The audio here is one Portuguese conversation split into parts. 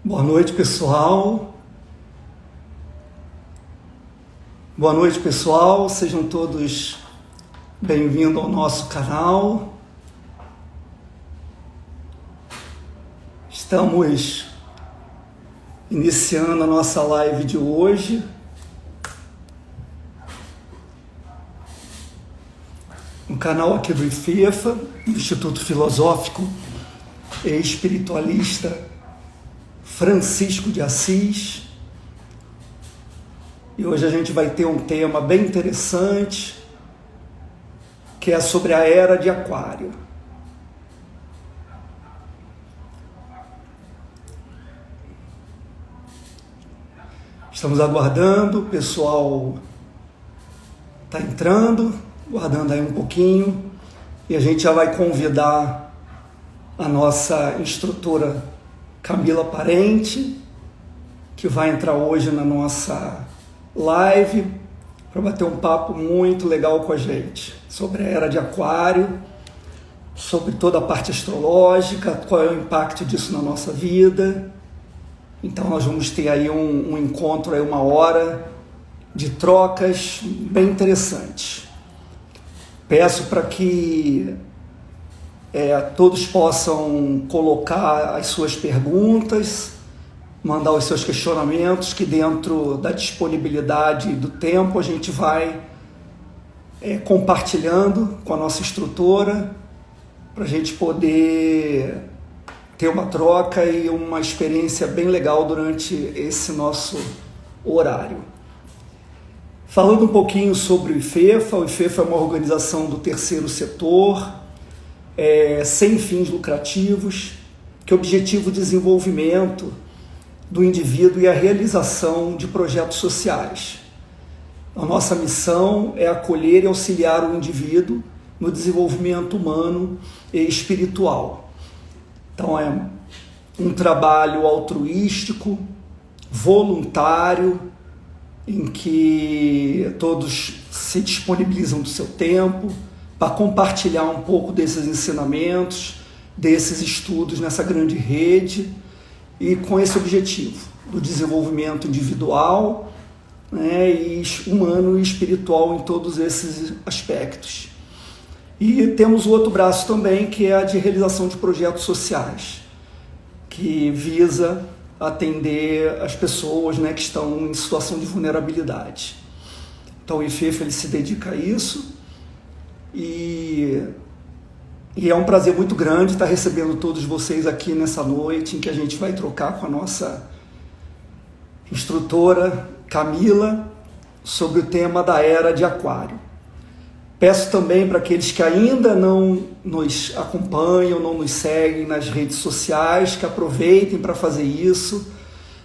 Boa noite, pessoal. Boa noite, pessoal. Sejam todos bem-vindos ao nosso canal. Estamos iniciando a nossa live de hoje. No canal aqui do IFEFA, Instituto Filosófico e Espiritualista Francisco de Assis. E hoje a gente vai ter um tema bem interessante, que é sobre a Era de Aquário. Estamos aguardando, o pessoal está entrando, aguardando aí um pouquinho, e a gente já vai convidar a nossa instrutora Camila Parente, que vai entrar hoje na nossa live para bater um papo muito legal com a gente sobre a Era de Aquário, sobre toda a parte astrológica, qual é o impacto disso na nossa vida. Então nós vamos ter aí um encontro, aí uma hora de trocas bem interessantes. Peço para que todos possam colocar as suas perguntas, mandar os seus questionamentos, que dentro da disponibilidade do tempo a gente vai compartilhando com a nossa instrutora, para a gente poder ter uma troca e uma experiência bem legal durante esse nosso horário. Falando um pouquinho sobre o IFEFA é uma organização do terceiro setor, sem fins lucrativos, que objetiva o desenvolvimento do indivíduo e a realização de projetos sociais. A nossa missão é acolher e auxiliar o indivíduo no desenvolvimento humano e espiritual. Então é um trabalho altruístico, voluntário, em que todos se disponibilizam do seu tempo para compartilhar um pouco desses ensinamentos, desses estudos nessa grande rede, e com esse objetivo do desenvolvimento individual, e humano e espiritual em todos esses aspectos. E temos o outro braço também, que é a de realização de projetos sociais, que visa atender as pessoas, que estão em situação de vulnerabilidade. Então o IFEFA ele se dedica a isso, e é um prazer muito grande estar recebendo todos vocês aqui nessa noite, em que a gente vai trocar com a nossa instrutora Camila sobre o tema da Era de Aquário. Peço também para aqueles que ainda não nos acompanham, não nos seguem nas redes sociais, que aproveitem para fazer isso.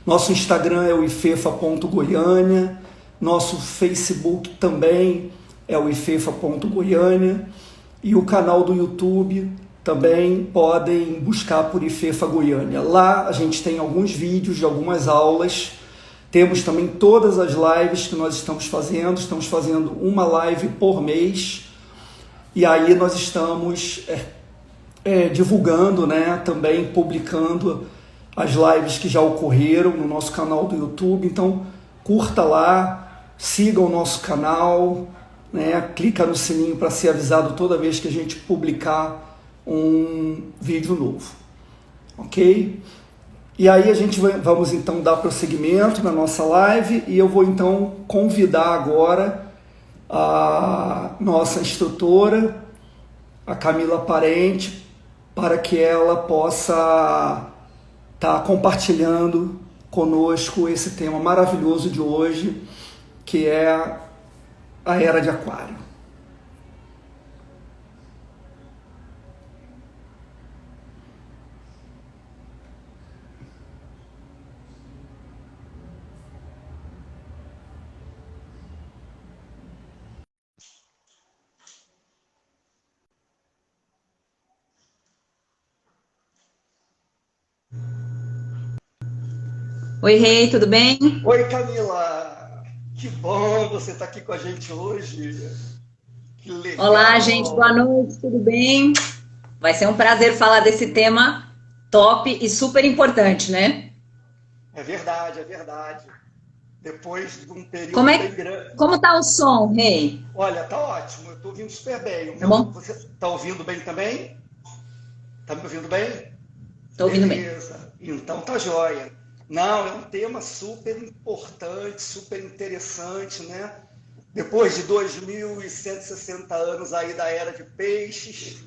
Nosso Instagram é o ifefa.goiânia, nosso Facebook também é o ifefa.goiânia, e o canal do YouTube também podem buscar por IFEFA Goiânia. Lá a gente tem alguns vídeos de algumas aulas, temos também todas as lives que nós estamos fazendo uma live por mês, e aí nós estamos divulgando, também publicando as lives que já ocorreram no nosso canal do YouTube. Então curta lá, siga o nosso canal, clica no sininho para ser avisado toda vez que a gente publicar um vídeo novo, ok? E aí vamos então dar prosseguimento na nossa live, e eu vou então convidar agora a nossa instrutora, a Camila Parente, para que ela possa estar compartilhando conosco esse tema maravilhoso de hoje, que é a Era de Aquário. Oi, Rei, tudo bem? Oi, Camila! Que bom você estar aqui com a gente hoje. Que Olá, gente, boa legal! noite, tudo bem? Vai ser um prazer falar desse tema top e super importante, né? É verdade, é verdade. Depois de um período Como bem é, grande. como tá o som, Rei? Olha, tá ótimo, eu estou ouvindo super bem. Tá bom? Você está ouvindo bem também? Está me ouvindo bem? Tô ouvindo bem. Beleza, então tá joia. Não, é um tema super importante, super interessante, né? Depois de 2.160 anos aí da era de peixes,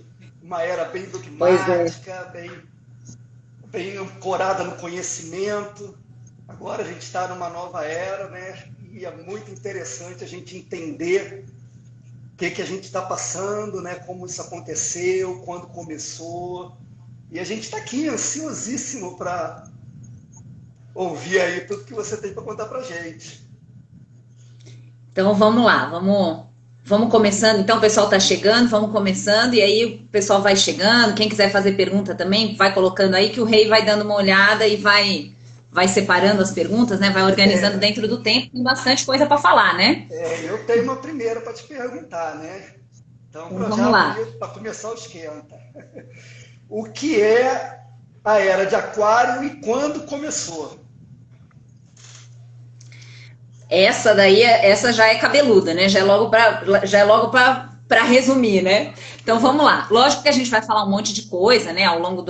uma era bem Pois é. dogmática, bem ancorada no conhecimento. Agora a gente está numa nova era, né? E é muito interessante a gente entender que a gente está passando, né? Como isso aconteceu, quando começou. E a gente está aqui ansiosíssimo para ouvir aí tudo que você tem para contar para gente. Então vamos lá, vamos começando. Então o pessoal tá chegando, vamos começando, e aí o pessoal vai chegando. Quem quiser fazer pergunta também, vai colocando aí que o Rei vai dando uma olhada e vai separando as perguntas, né? Vai organizando É, dentro do tempo, tem bastante coisa para falar, né? eu tenho uma primeira para te perguntar, né? Então, Então para já vamos lá. abrir, para começar o esquenta. O que é a era de Aquário e quando começou? Essa daí, essa já é cabeluda, né? Já é logo para resumir, né? Então vamos lá. Lógico que a gente vai falar um monte de coisa, né? Ao longo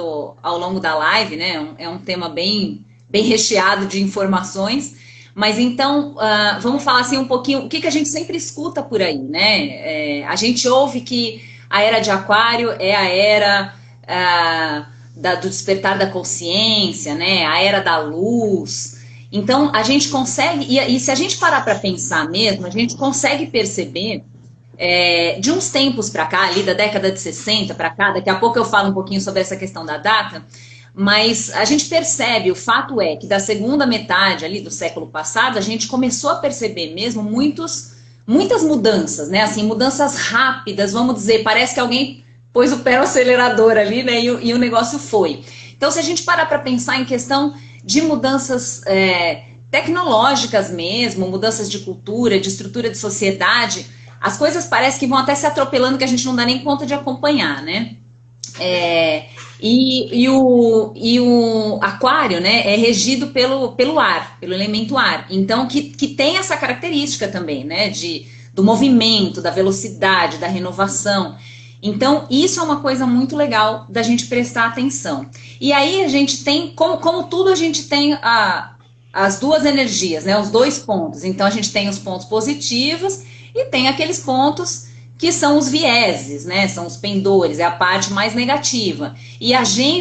da live, né? É um tema bem recheado de informações. Mas então, vamos falar assim um pouquinho o que a gente sempre escuta por aí, né? A gente ouve que a era de Aquário é a era do despertar da consciência, né? A era da luz. Então, a gente consegue, e se a gente parar para pensar mesmo, a gente consegue perceber, de uns tempos para cá, ali da década de 60 para cá, daqui a pouco eu falo um pouquinho sobre essa questão da data, mas a gente percebe, o fato é que da segunda metade ali do século passado, a gente começou a perceber mesmo muitas mudanças, né? Assim, mudanças rápidas, vamos dizer, parece que alguém pôs o pé no acelerador ali, né? E o negócio foi. Então, se a gente parar para pensar em questão de mudanças tecnológicas mesmo, mudanças de cultura, de estrutura de sociedade, as coisas parecem que vão até se atropelando que a gente não dá nem conta de acompanhar, né? É, e o aquário, né, é regido pelo ar, pelo elemento ar. Então, que tem essa característica também, né, do movimento, da velocidade, da renovação. Então, isso é uma coisa muito legal da gente prestar atenção. E aí a gente tem, como tudo, a gente tem as duas energias, né, os dois pontos. Então, a gente tem os pontos positivos e tem aqueles pontos que são os vieses, né? São os pendores, é a parte mais negativa. E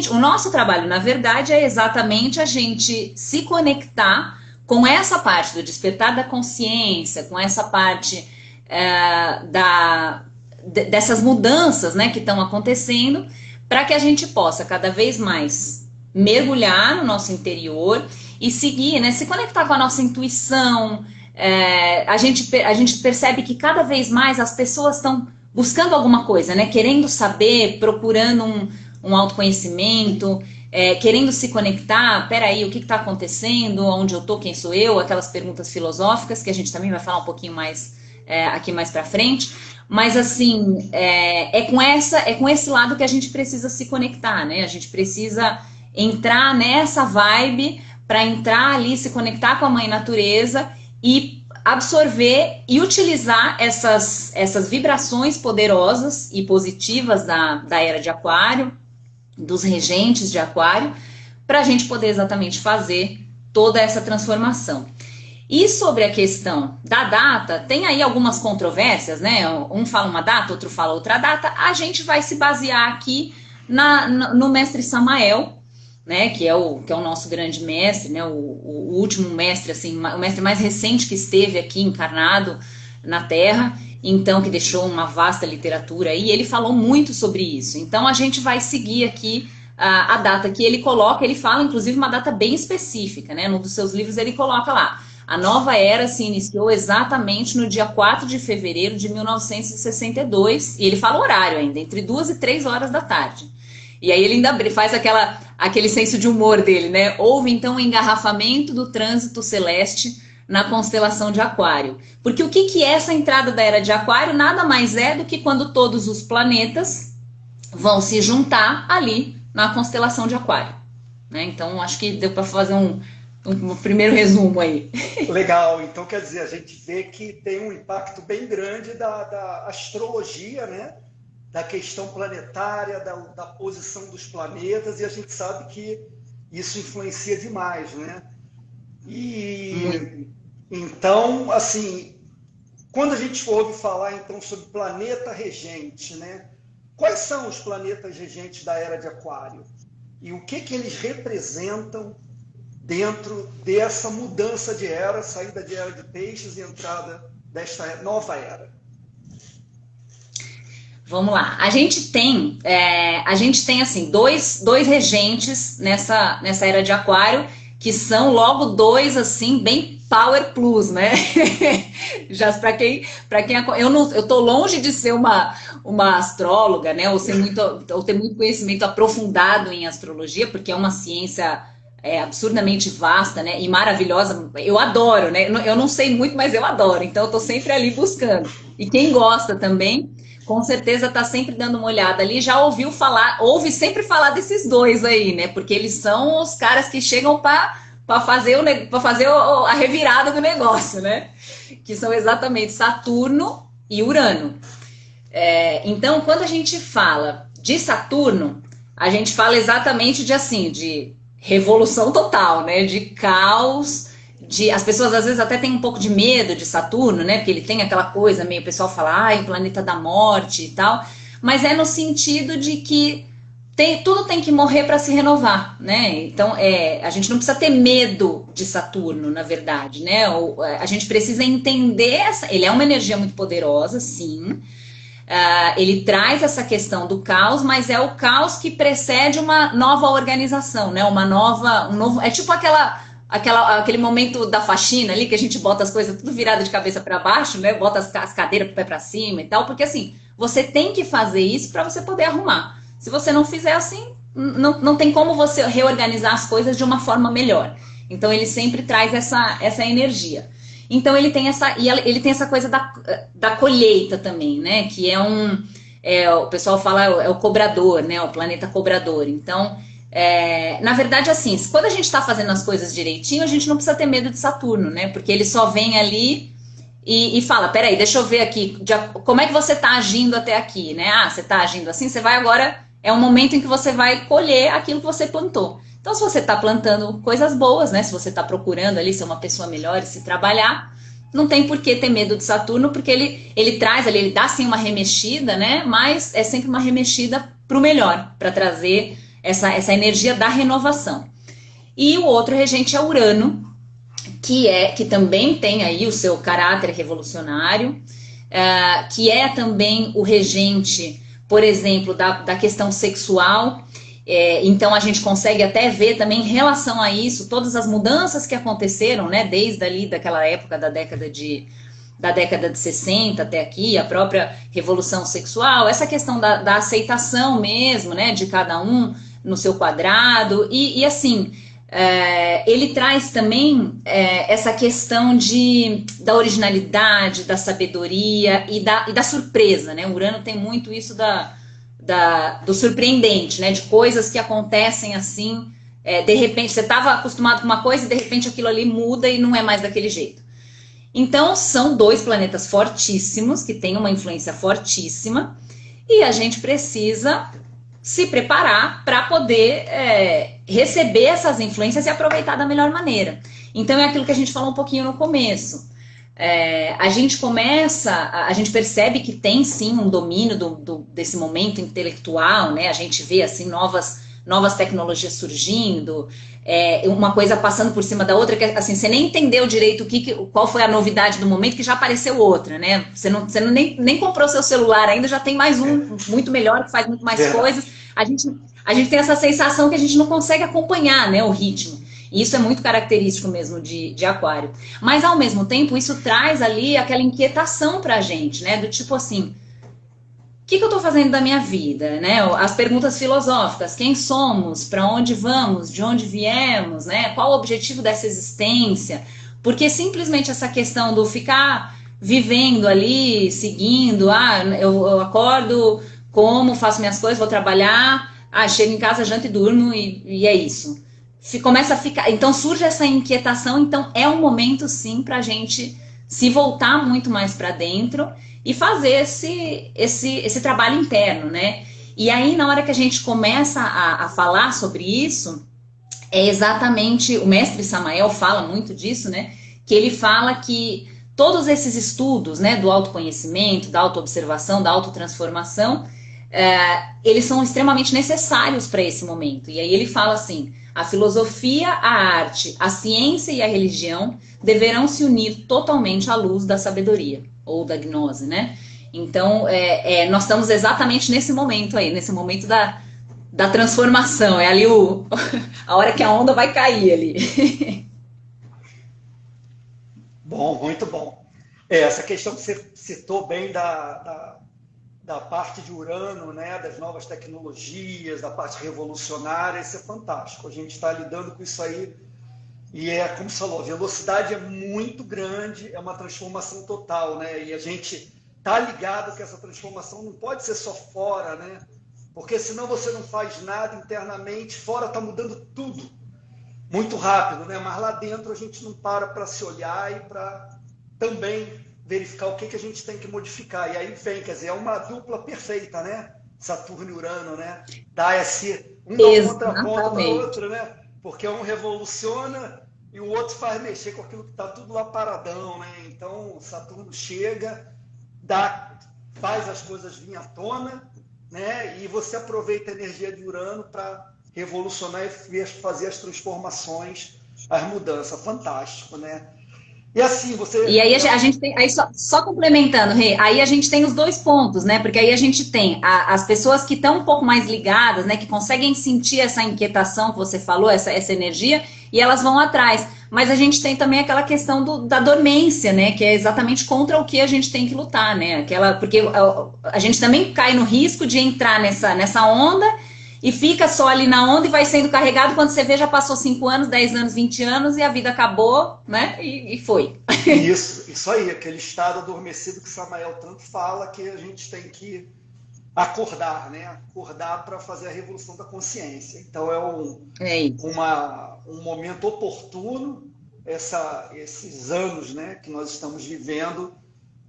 o nosso trabalho, na verdade, é exatamente a gente se conectar com essa parte do despertar da consciência, com essa parte dessas mudanças, né, que estão acontecendo, para que a gente possa cada vez mais mergulhar no nosso interior e seguir, né, se conectar com a nossa intuição. A gente percebe que cada vez mais as pessoas estão buscando alguma coisa, né? Querendo saber, procurando um autoconhecimento, querendo se conectar. Peraí, o que está acontecendo? Onde eu estou? Quem sou eu? Aquelas perguntas filosóficas que a gente também vai falar um pouquinho mais aqui mais para frente. Mas assim, é com esse lado que a gente precisa se conectar, né? A gente precisa entrar nessa vibe para entrar ali, se conectar com a mãe natureza e absorver e utilizar essas vibrações poderosas e positivas da era de Aquário, dos regentes de Aquário, para a gente poder exatamente fazer toda essa transformação. E sobre a questão da data, tem aí algumas controvérsias, né? Um fala uma data, outro fala outra data. A gente vai se basear aqui no mestre Samael, né, que é o nosso grande mestre, né, o último mestre, assim, o mestre mais recente que esteve aqui encarnado na Terra, então que deixou uma vasta literatura aí, e ele falou muito sobre isso. Então a gente vai seguir aqui a data que ele coloca, ele fala inclusive uma data bem específica, né, num dos seus livros ele coloca lá, a nova era se iniciou exatamente no dia 4 de fevereiro de 1962, e ele fala o horário ainda, entre 2 e 3 horas da tarde. E aí ele ainda faz aquele senso de humor dele, né? Houve então um engarrafamento do trânsito celeste na constelação de Aquário. Porque o que é essa entrada da era de Aquário? Nada mais é do que quando todos os planetas vão se juntar ali na constelação de Aquário, né? Então acho que deu para fazer Um primeiro resumo aí. Legal, então quer dizer, a gente vê que tem um impacto bem grande da astrologia, né? Da questão planetária, da posição dos planetas, e a gente sabe que isso influencia demais, né? Muito. E então, assim, quando a gente ouve falar então sobre planeta regente, né? Quais são os planetas regentes da era de Aquário? E o que eles representam dentro dessa mudança de era, saída de era de peixes e entrada desta nova era? Vamos lá. A gente tem assim, dois regentes nessa era de Aquário, que são logo dois, assim, bem Power Plus, né? Já eu tô longe de ser uma astróloga, né? Ou ter muito conhecimento aprofundado em astrologia, porque é uma ciência absurdamente vasta, né? E maravilhosa. Eu adoro, né? Eu não sei muito, mas eu adoro. Então eu tô sempre ali buscando. E quem gosta também, com certeza está sempre dando uma olhada ali, já ouve sempre falar desses dois aí, né? Porque eles são os caras que chegam para fazer a revirada do negócio, né? Que são exatamente Saturno e Urano. Então, quando a gente fala de Saturno, a gente fala exatamente de revolução total, né? De caos. As pessoas às vezes até têm um pouco de medo de Saturno, né? Porque ele tem aquela coisa meio, o pessoal fala, o planeta da morte e tal, mas é no sentido de que tudo tem que morrer para se renovar, né? Então a gente não precisa ter medo de Saturno, na verdade, né? A gente precisa entender ele é uma energia muito poderosa, sim. Ele traz essa questão do caos, mas é o caos que precede uma nova organização, né? É tipo aquele momento da faxina ali, que a gente bota as coisas tudo virado de cabeça para baixo, né? Bota as cadeiras pro pé para cima e tal, porque assim, você tem que fazer isso para você poder arrumar. Se você não fizer assim, não tem como você reorganizar as coisas de uma forma melhor. Então ele sempre traz essa energia. Então ele tem essa coisa da colheita também, né? Que o pessoal fala, é o cobrador, né? O planeta cobrador. Então, na verdade, assim, quando a gente está fazendo as coisas direitinho, a gente não precisa ter medo de Saturno, né? Porque ele só vem ali e fala, peraí, deixa eu ver aqui, como é que você está agindo até aqui, né? Você está agindo assim, você vai agora, é um momento em que você vai colher aquilo que você plantou. Então, se você está plantando coisas boas, né? Se você está procurando ali ser uma pessoa melhor e se trabalhar, não tem por que ter medo de Saturno, porque ele traz ali, ele dá sim uma remexida, né? Mas é sempre uma remexida para o melhor, para trazer essa energia da renovação. E o outro regente é Urano, que também tem aí o seu caráter revolucionário, que é também o regente, por exemplo, da questão sexual. Então a gente consegue até ver também em relação a isso todas as mudanças que aconteceram, né, desde ali daquela época da década de 60 até aqui, a própria revolução sexual, essa questão da aceitação mesmo, né, de cada um no seu quadrado, e assim, ele traz também essa questão da originalidade, da sabedoria e da surpresa, né? O Urano tem muito isso do surpreendente, né? De coisas que acontecem assim, de repente, você estava acostumado com uma coisa e de repente aquilo ali muda e não é mais daquele jeito. Então, são dois planetas fortíssimos, que têm uma influência fortíssima, e a gente precisa se preparar para poder receber essas influências e aproveitar da melhor maneira. Então, é aquilo que a gente falou um pouquinho no começo. A gente percebe que tem sim um domínio desse momento intelectual, né? A gente vê assim novas tecnologias surgindo, uma coisa passando por cima da outra, que assim, você nem entendeu direito qual foi a novidade do momento, que já apareceu outra, né? Você nem comprou seu celular ainda, já tem mais um muito melhor, que faz muito mais coisas. A gente tem essa sensação que a gente não consegue acompanhar, né, o ritmo. E isso é muito característico mesmo de Aquário. Mas, ao mesmo tempo, isso traz ali aquela inquietação pra gente, né? Do tipo assim, o que eu tô fazendo da minha vida, né? As perguntas filosóficas, quem somos, para onde vamos, de onde viemos, né? Qual o objetivo dessa existência? Porque simplesmente essa questão do ficar vivendo ali, seguindo, eu acordo, como, faço minhas coisas, vou trabalhar, chego em casa, janto e durmo e é isso. começa a ficar... Então surge essa inquietação, então é um momento sim para a gente se voltar muito mais para dentro e fazer esse trabalho interno, né? E aí na hora que a gente começa a falar sobre isso, é exatamente, o mestre Samael fala muito disso, né? Que ele fala que todos esses estudos, né, do autoconhecimento, da autoobservação, da autotransformação, eles são extremamente necessários para esse momento. E aí ele fala assim: a filosofia, a arte, a ciência e a religião deverão se unir totalmente à luz da sabedoria, ou da gnose, né? Então, nós estamos exatamente nesse momento aí, nesse momento da transformação. É ali a hora que a onda vai cair ali. Bom, muito bom. Essa questão que você citou bem da parte de Urano, né, das novas tecnologias, da parte revolucionária, isso é fantástico. A gente está lidando com isso aí e como você falou, a velocidade é muito grande, é uma transformação total, né? E a gente está ligado que essa transformação não pode ser só fora, né? Porque senão você não faz nada internamente, fora está mudando tudo muito rápido, né? Mas lá dentro a gente não para se olhar e para também verificar o que a gente tem que modificar. E aí vem, quer dizer, é uma dupla perfeita, né? Saturno e Urano, né? Dá um contraponto para o outro, né? Porque um revoluciona e o outro faz mexer com aquilo que está tudo lá paradão, né? Então, Saturno chega, faz as coisas vir à tona, né? E você aproveita a energia de Urano para revolucionar e fazer as transformações, as mudanças. Fantástico, né? E assim, você... E aí a gente tem, aí só complementando, Rê, aí a gente tem os dois pontos, né? Porque aí a gente tem as pessoas que estão um pouco mais ligadas, né? Que conseguem sentir essa inquietação que você falou, essa energia, e elas vão atrás. Mas a gente tem também aquela questão da dormência, né? Que é exatamente contra o que a gente tem que lutar, né? Porque a gente também cai no risco de entrar nessa onda e fica só ali na onda e vai sendo carregado. Quando você vê, já passou 5 anos, 10 anos, 20 anos e a vida acabou, né? E foi. Isso aí, aquele estado adormecido que Samael tanto fala, que a gente tem que acordar, né? Acordar para fazer a revolução da consciência. Então um momento oportuno, esses anos, né, que nós estamos vivendo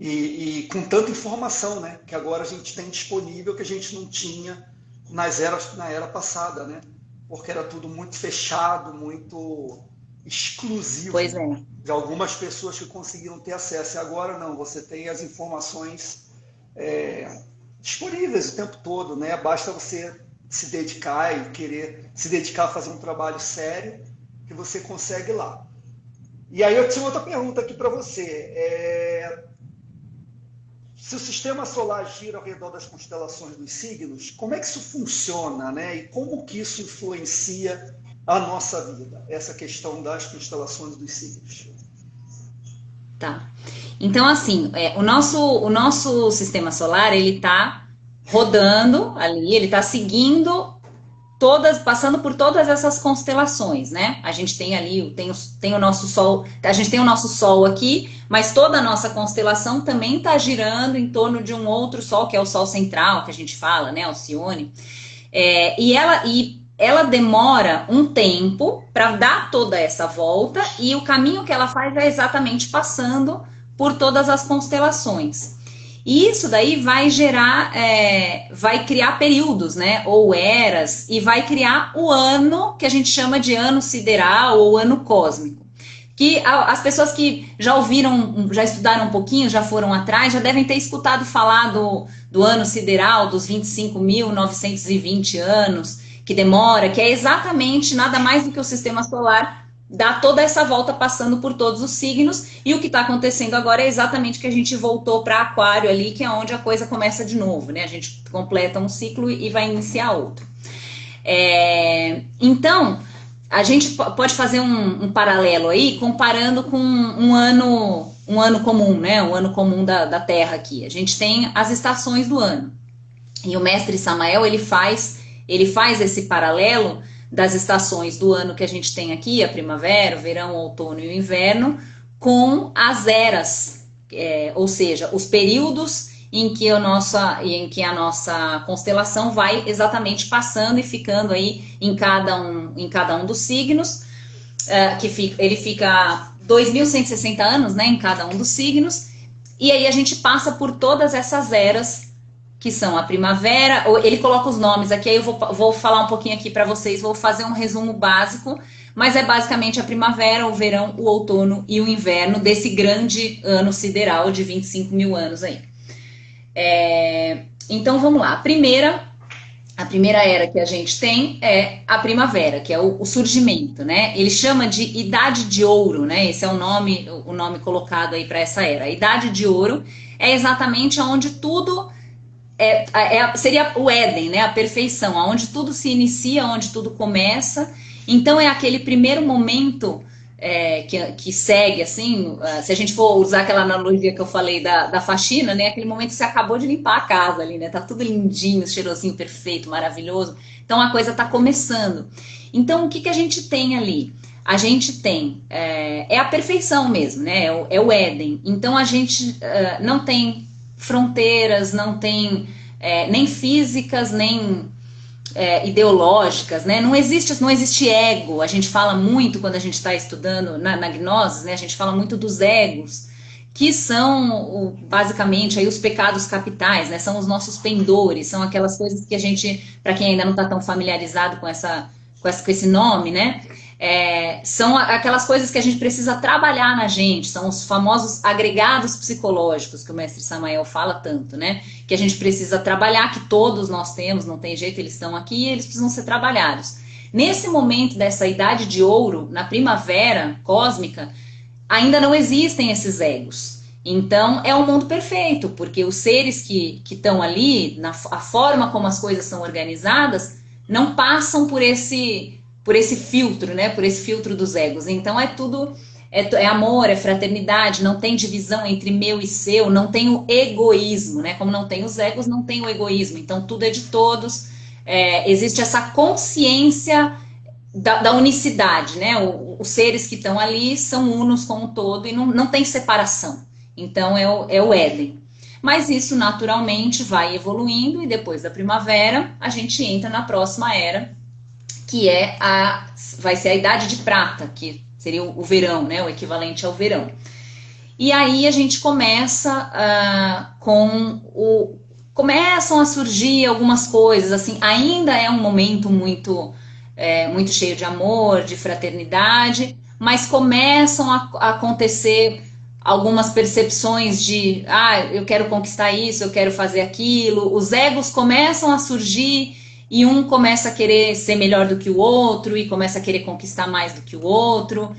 e com tanta informação, né, que agora a gente tem disponível que a gente não tinha na era passada, né? Porque era tudo muito fechado, muito exclusivo. Pois é. De algumas pessoas que conseguiram ter acesso. E agora não, você tem as informações disponíveis o tempo todo, né? Basta você se dedicar e querer se dedicar a fazer um trabalho sério que você consegue lá. E aí eu tinha outra pergunta aqui para você. Se o sistema solar gira ao redor das constelações dos signos, como é que isso funciona, né? E como que isso influencia a nossa vida, essa questão das constelações dos signos? Tá. Então, assim, o nosso sistema solar, ele está rodando ali, ele está seguindo passando por todas essas constelações, né? A gente tem ali, tem o nosso Sol, a gente tem o nosso Sol aqui, mas toda a nossa constelação também está girando em torno de um outro Sol, que é o Sol central, que a gente fala, né? Alcione. E ela demora um tempo para dar toda essa volta, e o caminho que ela faz é exatamente passando por todas as constelações. E isso daí vai vai criar períodos, né, ou eras, e vai criar o ano que a gente chama de ano sideral ou ano cósmico. Que as pessoas que já ouviram, já estudaram um pouquinho, já foram atrás, já devem ter escutado falar do ano sideral, dos 25.920 anos, que demora, que é exatamente nada mais do que o sistema solar dá toda essa volta passando por todos os signos, e o que está acontecendo agora é exatamente que a gente voltou para Aquário ali, que é onde a coisa começa de novo, né? A gente completa um ciclo e vai iniciar outro. Então, a gente pode fazer um paralelo aí, comparando com um ano comum, né? Um ano comum da Terra aqui. A gente tem as estações do ano. E o mestre Samael, ele faz esse paralelo das estações do ano que a gente tem aqui, a primavera, o verão, o outono e o inverno, com as eras, ou seja, os períodos em que a nossa constelação vai exatamente passando e ficando aí em cada um dos signos, ele fica 2.160 anos, né, em cada um dos signos, e aí a gente passa por todas essas eras, que são a primavera. Ele coloca os nomes aqui, aí eu vou falar um pouquinho aqui para vocês, vou fazer um resumo básico, mas é basicamente a primavera, o verão, o outono e o inverno desse grande ano sideral de 25 mil anos aí. Então vamos lá, a primeira era que a gente tem é a primavera, que é o surgimento, né? Ele chama de Idade de Ouro, né? Esse é o nome colocado aí para essa era. A Idade de Ouro é exatamente onde tudo seria o Éden, né? A perfeição, onde tudo se inicia, onde tudo começa. Então é aquele primeiro momento que segue, assim, se a gente for usar aquela analogia que eu falei da faxina, né? Aquele momento que você acabou de limpar a casa ali, né? Tá tudo lindinho, cheirosinho, perfeito, maravilhoso. Então a coisa tá começando. Então o que a gente tem ali? A gente tem a perfeição mesmo, né? É o Éden. Então a gente não tem fronteiras, não tem nem físicas, nem ideológicas, né? Não existe ego. A gente fala muito quando a gente está estudando na gnose, né? A gente fala muito dos egos, que são basicamente aí os pecados capitais, né? São os nossos pendores, são aquelas coisas que a gente, para quem ainda não está tão familiarizado com esse nome, né? São aquelas coisas que a gente precisa trabalhar na gente, são os famosos agregados psicológicos que o mestre Samael fala tanto, né? Que a gente precisa trabalhar, que todos nós temos, não tem jeito, eles estão aqui e eles precisam ser trabalhados. Nesse momento dessa idade de ouro, na primavera cósmica, ainda não existem esses egos. Então é um mundo perfeito, porque os seres que estão ali, a forma como as coisas são organizadas, não passam por esse filtro, né? Por esse filtro dos egos. Então é tudo, é amor, é fraternidade, não tem divisão entre meu e seu, não tem o egoísmo, né? Como não tem os egos, não tem o egoísmo. Então tudo é de todos, existe essa consciência da unicidade, né? Os seres que estão ali são unos com o todo e não tem separação. Então é o Éden. Mas isso naturalmente vai evoluindo e depois da primavera a gente entra na próxima era, que vai ser a Idade de Prata, que seria o verão, né, o equivalente ao verão. E aí a gente começa começam a surgir algumas coisas, assim, ainda é um momento muito cheio de amor, de fraternidade, mas começam a acontecer algumas percepções de, eu quero conquistar isso, eu quero fazer aquilo, os egos começam a surgir e um começa a querer ser melhor do que o outro e começa a querer conquistar mais do que o outro.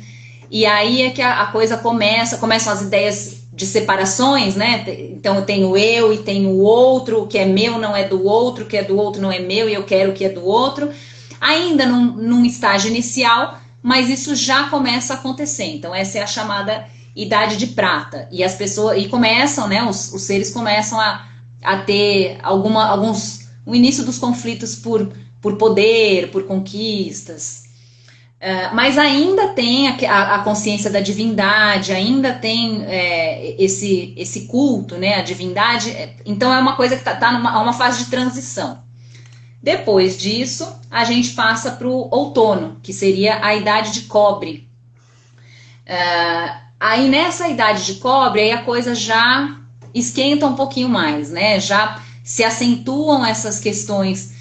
E aí é que a coisa começam as ideias de separações, né? Então eu tenho eu e tenho o outro, o que é meu não é do outro, o que é do outro não é meu e eu quero o que é do outro. Ainda num estágio inicial, mas isso já começa a acontecer. Então essa é a chamada Idade de Prata. E as pessoas, começam, né? Os seres começam a ter o início dos conflitos por poder, por conquistas. Mas ainda tem a consciência da divindade, ainda tem esse culto, né, a divindade. Então é uma coisa que está numa fase de transição. Depois disso, a gente passa para o outono, que seria a Idade de Cobre. Aí nessa Idade de Cobre, aí a coisa já esquenta um pouquinho mais, né? Já se acentuam essas questões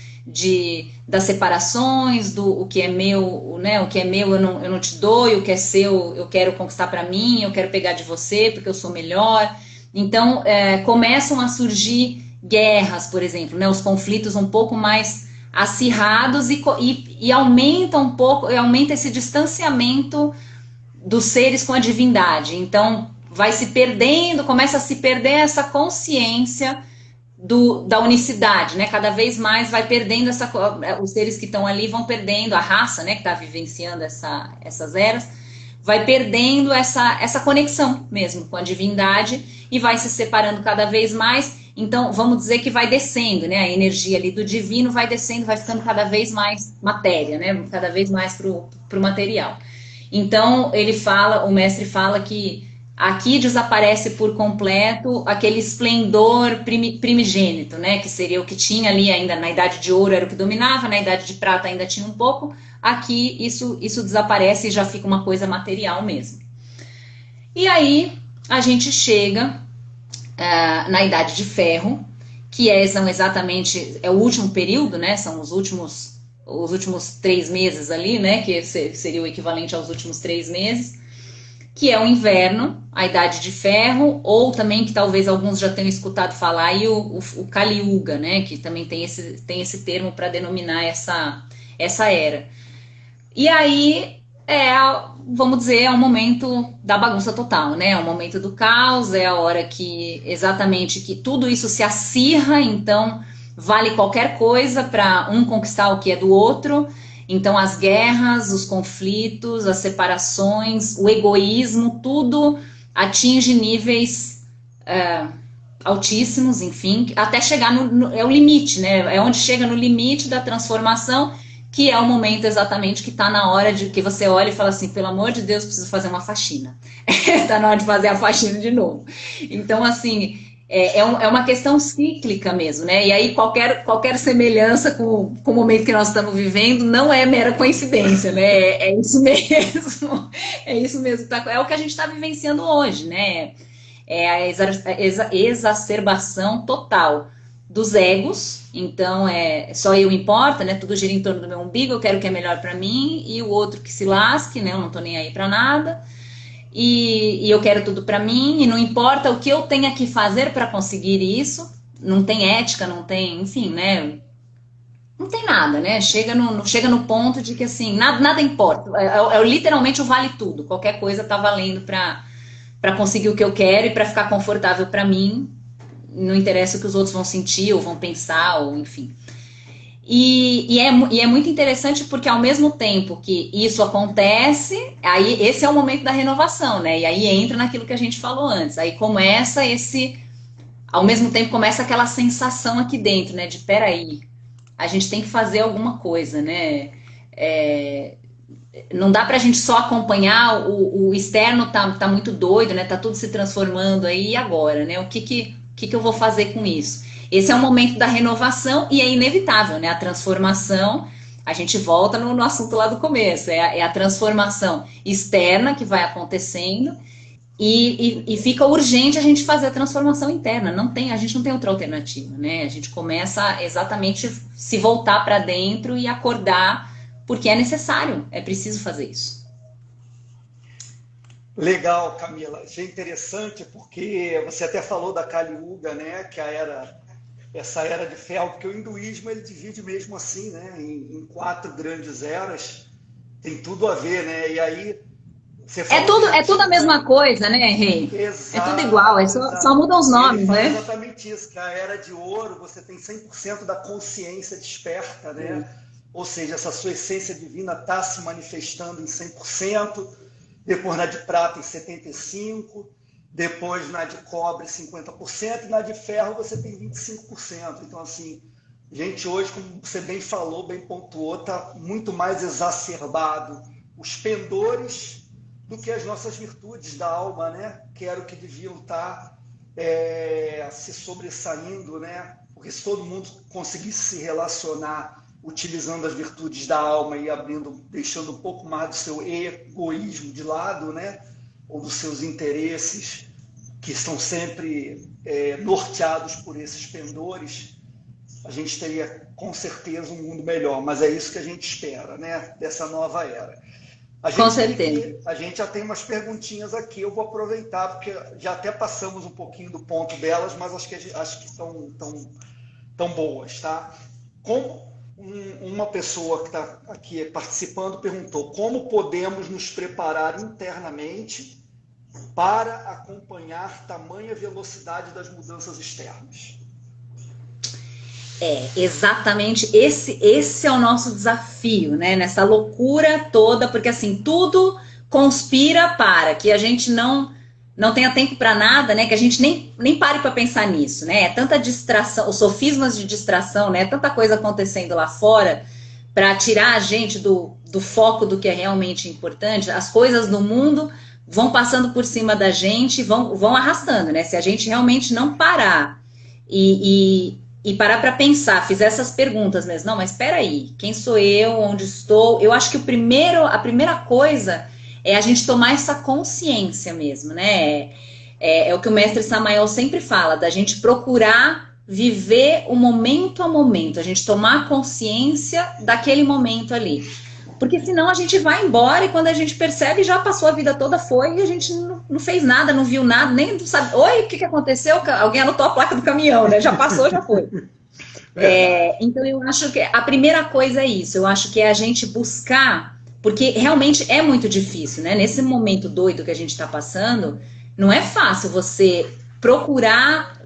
das separações, o que é meu, né? O que é meu eu não te dou, e o que é seu eu quero conquistar para mim, eu quero pegar de você porque eu sou melhor. Então começam a surgir guerras, por exemplo, né? Os conflitos um pouco mais acirrados e aumenta um pouco, aumenta esse distanciamento dos seres com a divindade. Então começa a se perder essa consciência da unicidade, né? Cada vez mais vai perdendo os seres que estão ali vão perdendo, a raça, né, que está vivenciando essas eras, vai perdendo essa conexão mesmo com a divindade e vai se separando cada vez mais. Então, vamos dizer que vai descendo, né? A energia ali do divino vai descendo, vai ficando cada vez mais matéria, né? Cada vez mais pro material. Então, o mestre fala que aqui desaparece por completo aquele esplendor primigênito, né? Que seria o que tinha ali ainda na Idade de Ouro, era o que dominava, na Idade de Prata ainda tinha um pouco. Aqui isso desaparece e já fica uma coisa material mesmo. E aí a gente chega na Idade de Ferro, que são exatamente, é o último período, né? São os últimos 3 meses ali, né? Que seria o equivalente aos últimos 3 meses, que é o inverno, a Idade de Ferro, ou também que talvez alguns já tenham escutado falar, aí o Kali Yuga, né? Que também tem esse termo para denominar essa era. E aí vamos dizer, é o momento da bagunça total, né? É o momento do caos, é a hora que exatamente que tudo isso se acirra, então vale qualquer coisa para um conquistar o que é do outro. Então as guerras, os conflitos, as separações, o egoísmo, tudo atinge níveis altíssimos, enfim, até chegar é o limite, né? É onde chega no limite da transformação, que é o momento exatamente que está na hora de que você olha e fala assim, pelo amor de Deus, preciso fazer uma faxina. Está na hora de fazer a faxina de novo. Então, assim, é uma questão cíclica mesmo, né? E aí qualquer semelhança com o momento que nós estamos vivendo não é mera coincidência, né? É isso mesmo. É isso mesmo. É o que a gente está vivenciando hoje, né? É a exacerbação total dos egos. Então só eu importa, né? Tudo gira em torno do meu umbigo, eu quero o que é melhor para mim, e o outro que se lasque, né? Eu não tô nem aí para nada, e eu quero tudo para mim, e não importa o que eu tenha que fazer para conseguir isso, não tem ética, não tem, enfim, né? Não tem nada, né? Chega no ponto de que assim, nada importa, literalmente o vale tudo, qualquer coisa tá valendo para conseguir o que eu quero e para ficar confortável para mim. Não interessa o que os outros vão sentir ou vão pensar, ou enfim. E é muito interessante porque ao mesmo tempo que isso acontece, aí esse é o momento da renovação, né? E aí entra naquilo que a gente falou antes. Aí começa ao mesmo tempo começa aquela sensação aqui dentro, né? De peraí, a gente tem que fazer alguma coisa, né? Não dá pra gente só acompanhar, o externo tá muito doido, né? Tá tudo se transformando aí, e agora, né? O que eu vou fazer com isso? Esse é o momento da renovação e é inevitável, né? A transformação, a gente volta no assunto lá do começo, é a transformação externa que vai acontecendo e fica urgente a gente fazer a transformação interna. A gente não tem outra alternativa, né? A gente começa a exatamente se voltar para dentro e acordar, porque é necessário, é preciso fazer isso. Legal, Camila. Achei interessante porque você até falou da Kali Yuga, né? Que essa era de ferro, porque o hinduísmo ele divide mesmo assim, né? Em 4 grandes eras. Tem tudo a ver, né? E aí você falou é tudo a mesma coisa, né, Rei? Exato, é tudo igual, só mudam os nomes, né? Exatamente isso, que a era de ouro você tem 100% da consciência desperta, né? Ou seja, essa sua essência divina está se manifestando em 100%. Depois na de prata em 75%, depois na de cobre 50%, e na de ferro você tem 25%. Então, assim, gente, hoje, como você bem falou, bem pontuou, está muito mais exacerbado os pendores do que as nossas virtudes da alma, né? Que era o que deviam estar se sobressaindo, né? Porque se todo mundo conseguisse se relacionar utilizando as virtudes da alma e deixando um pouco mais do seu egoísmo de lado, né? Ou dos seus interesses, que estão sempre norteados por esses pendores, a gente teria com certeza um mundo melhor. Mas é isso que a gente espera, né? Dessa nova era. Com certeza. A gente já tem umas perguntinhas aqui, eu vou aproveitar, porque já até passamos um pouquinho do ponto delas, mas acho que estão tão boas, tá? Uma pessoa que está aqui participando perguntou: como podemos nos preparar internamente para acompanhar tamanha velocidade das mudanças externas? Exatamente, esse é o nosso desafio, né? Nessa loucura toda, porque assim, tudo conspira para que a gente não tenha tempo para nada, né? Que a gente nem pare para pensar nisso, né? É tanta distração, os sofismas de distração, né? Tanta coisa acontecendo lá fora para tirar a gente do foco do que é realmente importante, as coisas do mundo, vão passando por cima da gente, vão arrastando, né? Se a gente realmente não parar e parar para pensar, fizer essas perguntas mesmo, não, mas espera aí, quem sou eu, onde estou? Eu acho que a primeira coisa é a gente tomar essa consciência mesmo, né? É o que o mestre Samael sempre fala, da gente procurar viver o momento a momento, a gente tomar consciência daquele momento ali. Porque senão a gente vai embora e quando a gente percebe, já passou a vida toda, foi, e a gente não fez nada, não viu nada, nem sabe, oi, o que aconteceu? Alguém anotou a placa do caminhão, né? Já passou, já foi. Então eu acho que a primeira coisa é isso, eu acho que é a gente buscar, porque realmente é muito difícil, né? Nesse momento doido que a gente está passando, não é fácil você procurar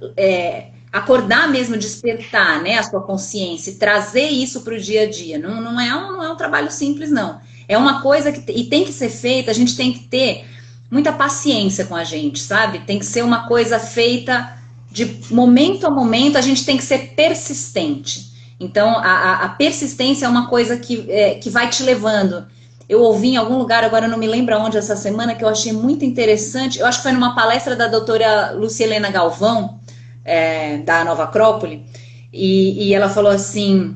acordar mesmo, despertar, né, a sua consciência e trazer isso para o dia a dia. Não é um trabalho simples, não. É uma coisa e tem que ser feita, a gente tem que ter muita paciência com a gente, sabe? Tem que ser uma coisa feita de momento a momento, a gente tem que ser persistente. Então, a persistência é uma coisa que vai te levando. Eu ouvi em algum lugar, agora eu não me lembro onde essa semana, que eu achei muito interessante, eu acho que foi numa palestra da doutora Lucielena Galvão, da Nova Acrópole, e ela falou assim,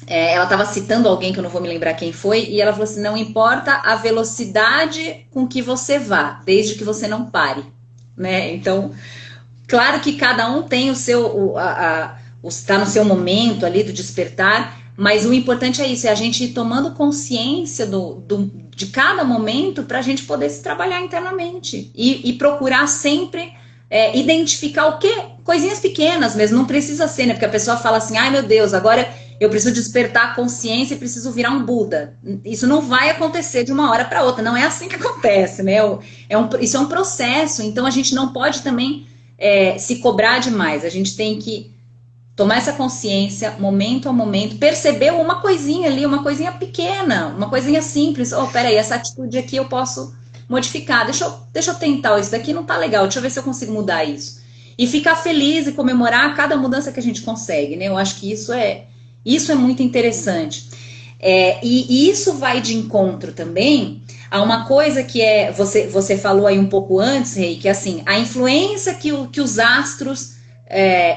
ela estava citando alguém que eu não vou me lembrar quem foi, e ela falou assim, não importa a velocidade com que você vá, desde que você não pare, né? Então, claro que cada um tem o seu, está no seu momento ali do despertar, mas o importante é isso, é a gente ir tomando consciência de cada momento para a gente poder se trabalhar internamente e procurar sempre identificar o quê? Coisinhas pequenas mesmo, não precisa ser, né? Porque a pessoa fala assim, ai meu Deus, agora eu preciso despertar a consciência e preciso virar um Buda. Isso não vai acontecer de uma hora para outra, não é assim que acontece, né? Isso é um processo, então a gente não pode também se cobrar demais, a gente tem que tomar essa consciência, momento a momento, perceber uma coisinha ali, uma coisinha pequena, uma coisinha simples, peraí, essa atitude aqui eu posso modificar, deixa eu tentar, isso daqui não tá legal, deixa eu ver se eu consigo mudar isso. E ficar feliz e comemorar cada mudança que a gente consegue, né? Eu acho que isso é muito interessante. E isso vai de encontro também a uma coisa que você falou aí um pouco antes, Rei, que é assim, a influência que os astros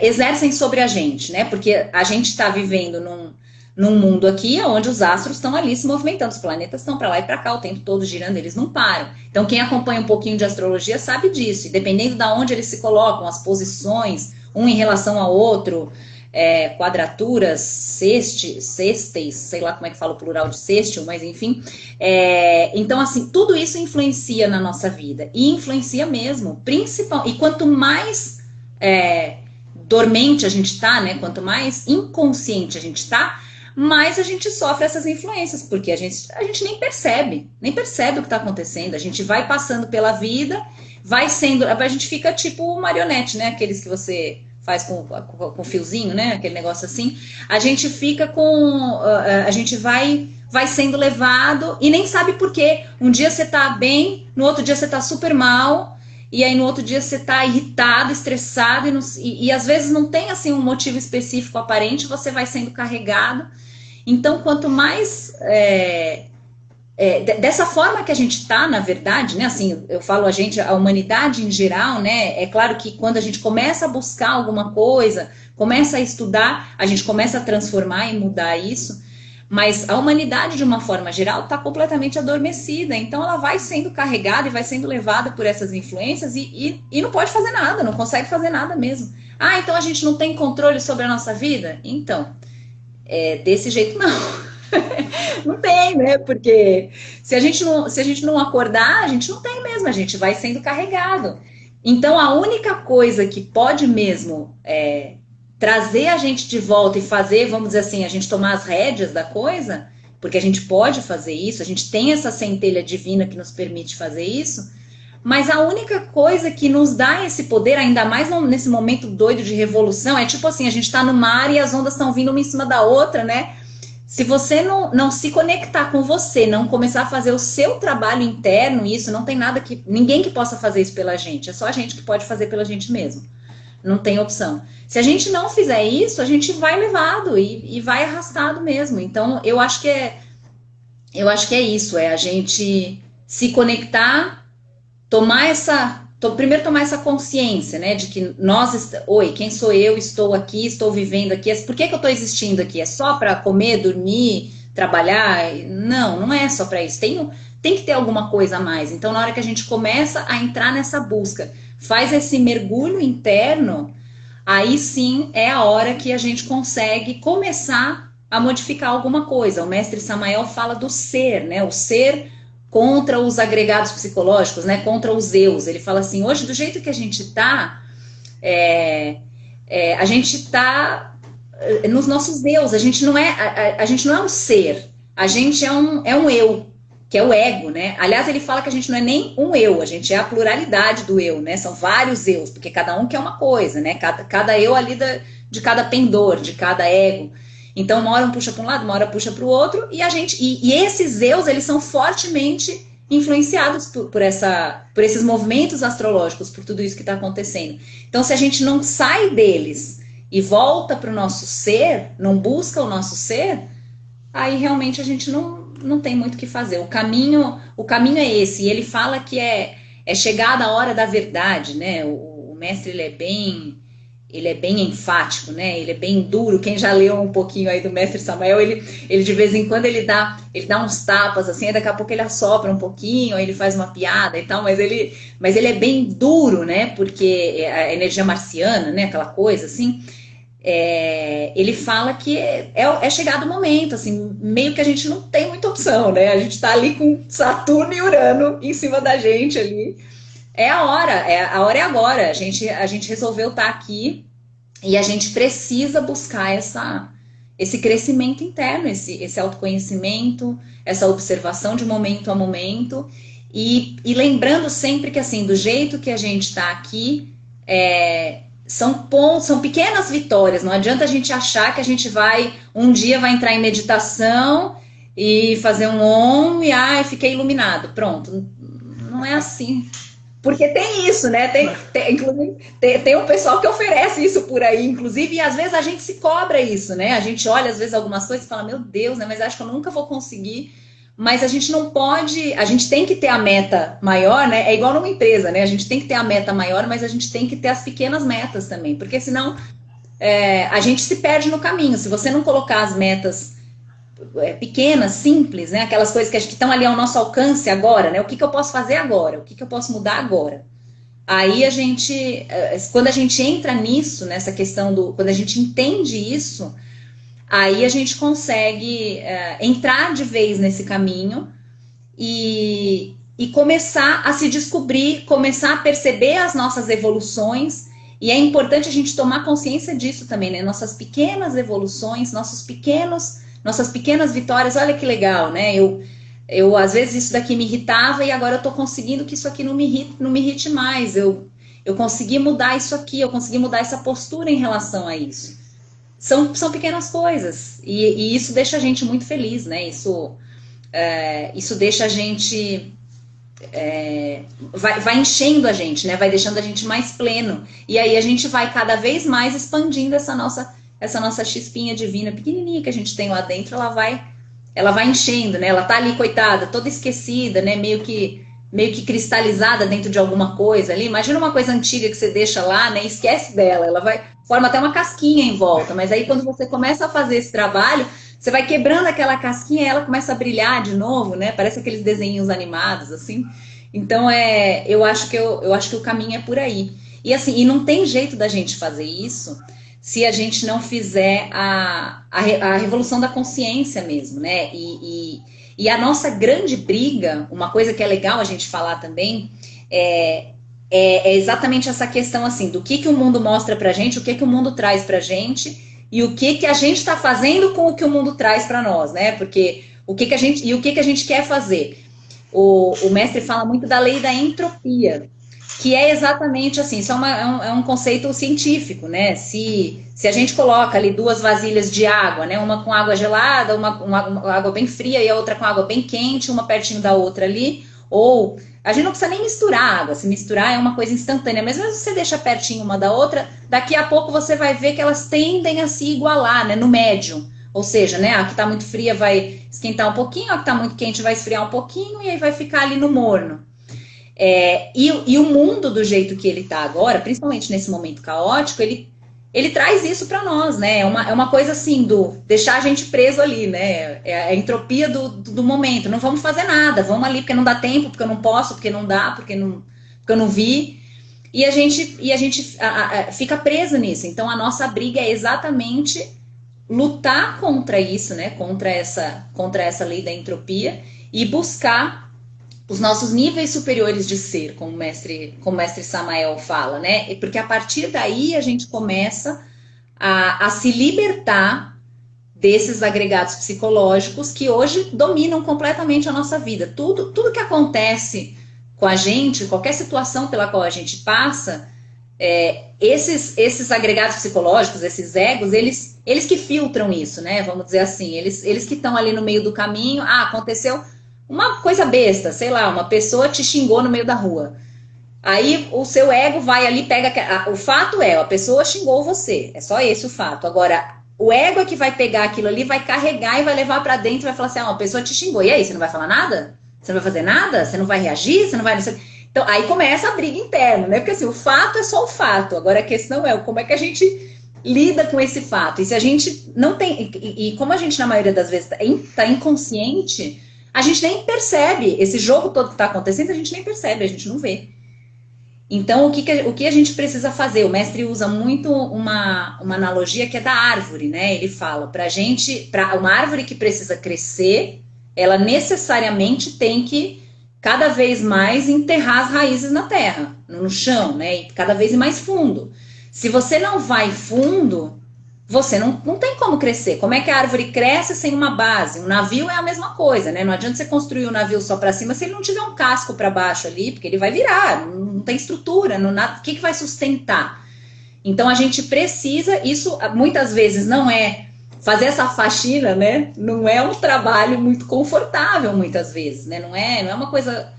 exercem sobre a gente, né? Porque a gente está vivendo num mundo aqui onde os astros estão ali se movimentando, os planetas estão para lá e para cá o tempo todo girando, eles não param. Então quem acompanha um pouquinho de astrologia sabe disso, e dependendo de onde eles se colocam, as posições, um em relação ao outro, quadraturas, sexteis, sei lá como é que fala o plural de sextil, mas enfim. Então assim, tudo isso influencia na nossa vida, e influencia mesmo, e quanto mais dormente a gente está, né, quanto mais inconsciente a gente está, mais a gente sofre essas influências, porque a gente nem percebe o que está acontecendo, a gente vai passando pela vida, a gente fica tipo marionete, né, aqueles que você faz com fiozinho, né, aquele negócio assim, a gente fica a gente vai sendo levado e nem sabe por quê, um dia você tá bem, no outro dia você tá super mal, e aí no outro dia você tá irritado, estressado, e às vezes não tem assim um motivo específico aparente, você vai sendo carregado. Então, quanto mais dessa forma que a gente está, na verdade, né? Assim, eu falo a humanidade em geral, né? É claro que quando a gente começa a buscar alguma coisa, começa a estudar, a gente começa a transformar e mudar isso, mas a humanidade, de uma forma geral, está completamente adormecida, então ela vai sendo carregada e vai sendo levada por essas influências e não pode fazer nada, não consegue fazer nada mesmo. Ah, então a gente não tem controle sobre a nossa vida? Então, desse jeito não. Não tem, né? Porque se a gente não acordar, a gente não tem mesmo, a gente vai sendo carregado. Então a única coisa que pode mesmo trazer a gente de volta e fazer, vamos dizer assim, a gente tomar as rédeas da coisa, porque a gente pode fazer isso, a gente tem essa centelha divina que nos permite fazer isso, mas a única coisa que nos dá esse poder, ainda mais nesse momento doido de revolução, é tipo assim, a gente tá no mar e as ondas estão vindo uma em cima da outra, né? Se você não se conectar com você, não começar a fazer o seu trabalho interno, isso não tem ninguém que possa fazer isso pela gente, é só a gente que pode fazer pela gente mesmo. Não tem opção. Se a gente não fizer isso, a gente vai levado e vai arrastado mesmo. Então, eu acho que é isso, é a gente se conectar primeiro tomar essa consciência, né, de que oi, quem sou eu, estou aqui, estou vivendo aqui, por que eu estou existindo aqui? É só para comer, dormir, trabalhar? Não, não é só para isso, tem que ter alguma coisa a mais. Então, na hora que a gente começa a entrar nessa busca, faz esse mergulho interno, aí sim é a hora que a gente consegue começar a modificar alguma coisa. O mestre Samael fala do ser, né, o ser contra os agregados psicológicos, né, contra os eus. Ele fala assim, hoje do jeito que a gente está nos nossos eus, a gente não é um ser, a gente é um eu, que é o ego, né? Aliás, ele fala que a gente não é nem um eu, a gente é a pluralidade do eu, né? São vários eus, porque cada um quer uma coisa, né? Cada eu ali de cada pendor, de cada ego. Então, uma hora um puxa para um lado, uma hora puxa para o outro, e esses eus, eles são fortemente influenciados por esses movimentos astrológicos, por tudo isso que está acontecendo. Então, se a gente não sai deles e volta para o nosso ser, não busca o nosso ser, aí realmente a gente não tem muito o que fazer. O caminho é esse, e ele fala que é chegada a hora da verdade, né? O mestre, ele é bem enfático, né? Ele é bem duro. Quem já leu um pouquinho aí do mestre Samael, ele de vez em quando ele dá uns tapas assim, aí daqui a pouco ele assopra um pouquinho, aí ele faz uma piada e tal, mas ele é bem duro, né? Porque a energia marciana, né? Aquela coisa assim, ele fala que é chegado o momento, assim, meio que a gente não tem muita opção, né? A gente tá ali com Saturno e Urano em cima da gente ali. É a hora é agora. A gente resolveu estar aqui e a gente precisa buscar esse crescimento interno, esse autoconhecimento, essa observação de momento a momento, e lembrando sempre que, assim, do jeito que a gente está aqui, são pequenas vitórias. Não adianta a gente achar que a gente um dia vai entrar em meditação e fazer um Om e fiquei iluminado. Pronto. Não é assim. Porque tem isso, né? Inclusive, tem um pessoal que oferece isso por aí, inclusive, e às vezes a gente se cobra isso, né? A gente olha, às vezes, algumas coisas e fala, meu Deus, né? Mas acho que eu nunca vou conseguir. Mas a gente não pode, a gente tem que ter a meta maior, né? É igual numa empresa, né? A gente tem que ter a meta maior, mas a gente tem que ter as pequenas metas também, porque senão a gente se perde no caminho. Se você não colocar as metas pequenas, simples, né? Aquelas coisas que estão ali ao nosso alcance agora, né? O que eu posso fazer agora? O que eu posso mudar agora? Aí quando a gente entra nisso, nessa questão quando a gente entende isso, aí a gente consegue entrar de vez nesse caminho e começar a se descobrir, começar a perceber as nossas evoluções. E é importante a gente tomar consciência disso também, né? Nossas pequenas evoluções, nossas pequenas vitórias. Olha que legal, né? Eu às vezes isso daqui me irritava e agora eu tô conseguindo que isso aqui não me irrite mais. Eu consegui mudar isso aqui, eu consegui mudar essa postura em relação a isso. São pequenas coisas e isso deixa a gente muito feliz, né? Isso deixa a gente... vai enchendo a gente, né? Vai deixando a gente mais pleno. E aí a gente vai cada vez mais expandindo essa nossa chispinha divina pequenininha que a gente tem lá dentro. Ela vai enchendo, né? Ela tá ali, coitada, toda esquecida, né? Meio que cristalizada dentro de alguma coisa ali. Imagina uma coisa antiga que você deixa lá, né? Esquece dela, forma até uma casquinha em volta, mas aí quando você começa a fazer esse trabalho, você vai quebrando aquela casquinha e ela começa a brilhar de novo, né? Parece aqueles desenhos animados, assim. Então, eu acho que o caminho é por aí. E assim, não tem jeito da gente fazer isso se a gente não fizer a revolução da consciência mesmo, né? E a nossa grande briga, uma coisa que é legal a gente falar também, é exatamente essa questão, assim, do que o mundo mostra pra gente, o que o mundo traz pra gente, e o que a gente está fazendo com o que o mundo traz para nós, né? Porque o que a gente quer fazer. O mestre fala muito da lei da entropia, que é exatamente assim, isso é um conceito científico, né? Se a gente coloca ali 2 vasilhas de água, né? Uma com água gelada, uma água bem fria e a outra com água bem quente, uma pertinho da outra ali, ou a gente não precisa nem misturar água, se misturar é uma coisa instantânea, mas mesmo se você deixa pertinho uma da outra, daqui a pouco você vai ver que elas tendem a se igualar, né? No médio. Ou seja, né, a que está muito fria vai esquentar um pouquinho, a que está muito quente vai esfriar um pouquinho e aí vai ficar ali no morno. E o mundo do jeito que ele está agora, principalmente nesse momento caótico, ele traz isso para nós, né? É uma coisa assim, do deixar a gente preso ali, né? É a entropia do momento. Não vamos fazer nada, vamos ali porque não dá tempo, porque eu não posso, porque não dá, porque eu não vi. E a gente fica preso nisso. Então a nossa briga é exatamente lutar contra isso, né? Contra essa lei da entropia e buscar os nossos níveis superiores de ser, como o mestre Samael fala, né? Porque a partir daí a gente começa a se libertar desses agregados psicológicos que hoje dominam completamente a nossa vida. Tudo que acontece com a gente, qualquer situação pela qual a gente passa, esses agregados psicológicos, esses egos, eles que filtram isso, né? Vamos dizer assim, eles que estão ali no meio do caminho. Aconteceu uma coisa besta, sei lá, uma pessoa te xingou no meio da rua. Aí o seu ego vai ali, pega... O fato a pessoa xingou você. É só esse o fato. Agora, o ego é que vai pegar aquilo ali, vai carregar e vai levar pra dentro e vai falar assim, uma pessoa te xingou. E aí, você não vai falar nada? Você não vai fazer nada? Você não vai reagir? Você não vai... Então, aí começa a briga interna, né? Porque assim, o fato é só o fato. Agora a questão é como é que a gente lida com esse fato. E se a gente não tem... E como a gente, na maioria das vezes, tá inconsciente... A gente nem percebe, esse jogo todo que está acontecendo, a gente nem percebe, a gente não vê. Então, o que a gente precisa fazer? O mestre usa muito uma analogia que é da árvore, né? Ele fala, para uma árvore que precisa crescer, ela necessariamente tem que, cada vez mais, enterrar as raízes na terra, no chão, né? E cada vez mais fundo. Se você não vai fundo... Você não tem como crescer. Como é que a árvore cresce sem uma base? Um navio é a mesma coisa, né? Não adianta você construir um navio só para cima se ele não tiver um casco para baixo ali, porque ele vai virar, não tem estrutura, nada. O que vai sustentar? Então a gente precisa, isso muitas vezes não é fazer essa faxina, né? Não é um trabalho muito confortável muitas vezes, né? Não é uma coisa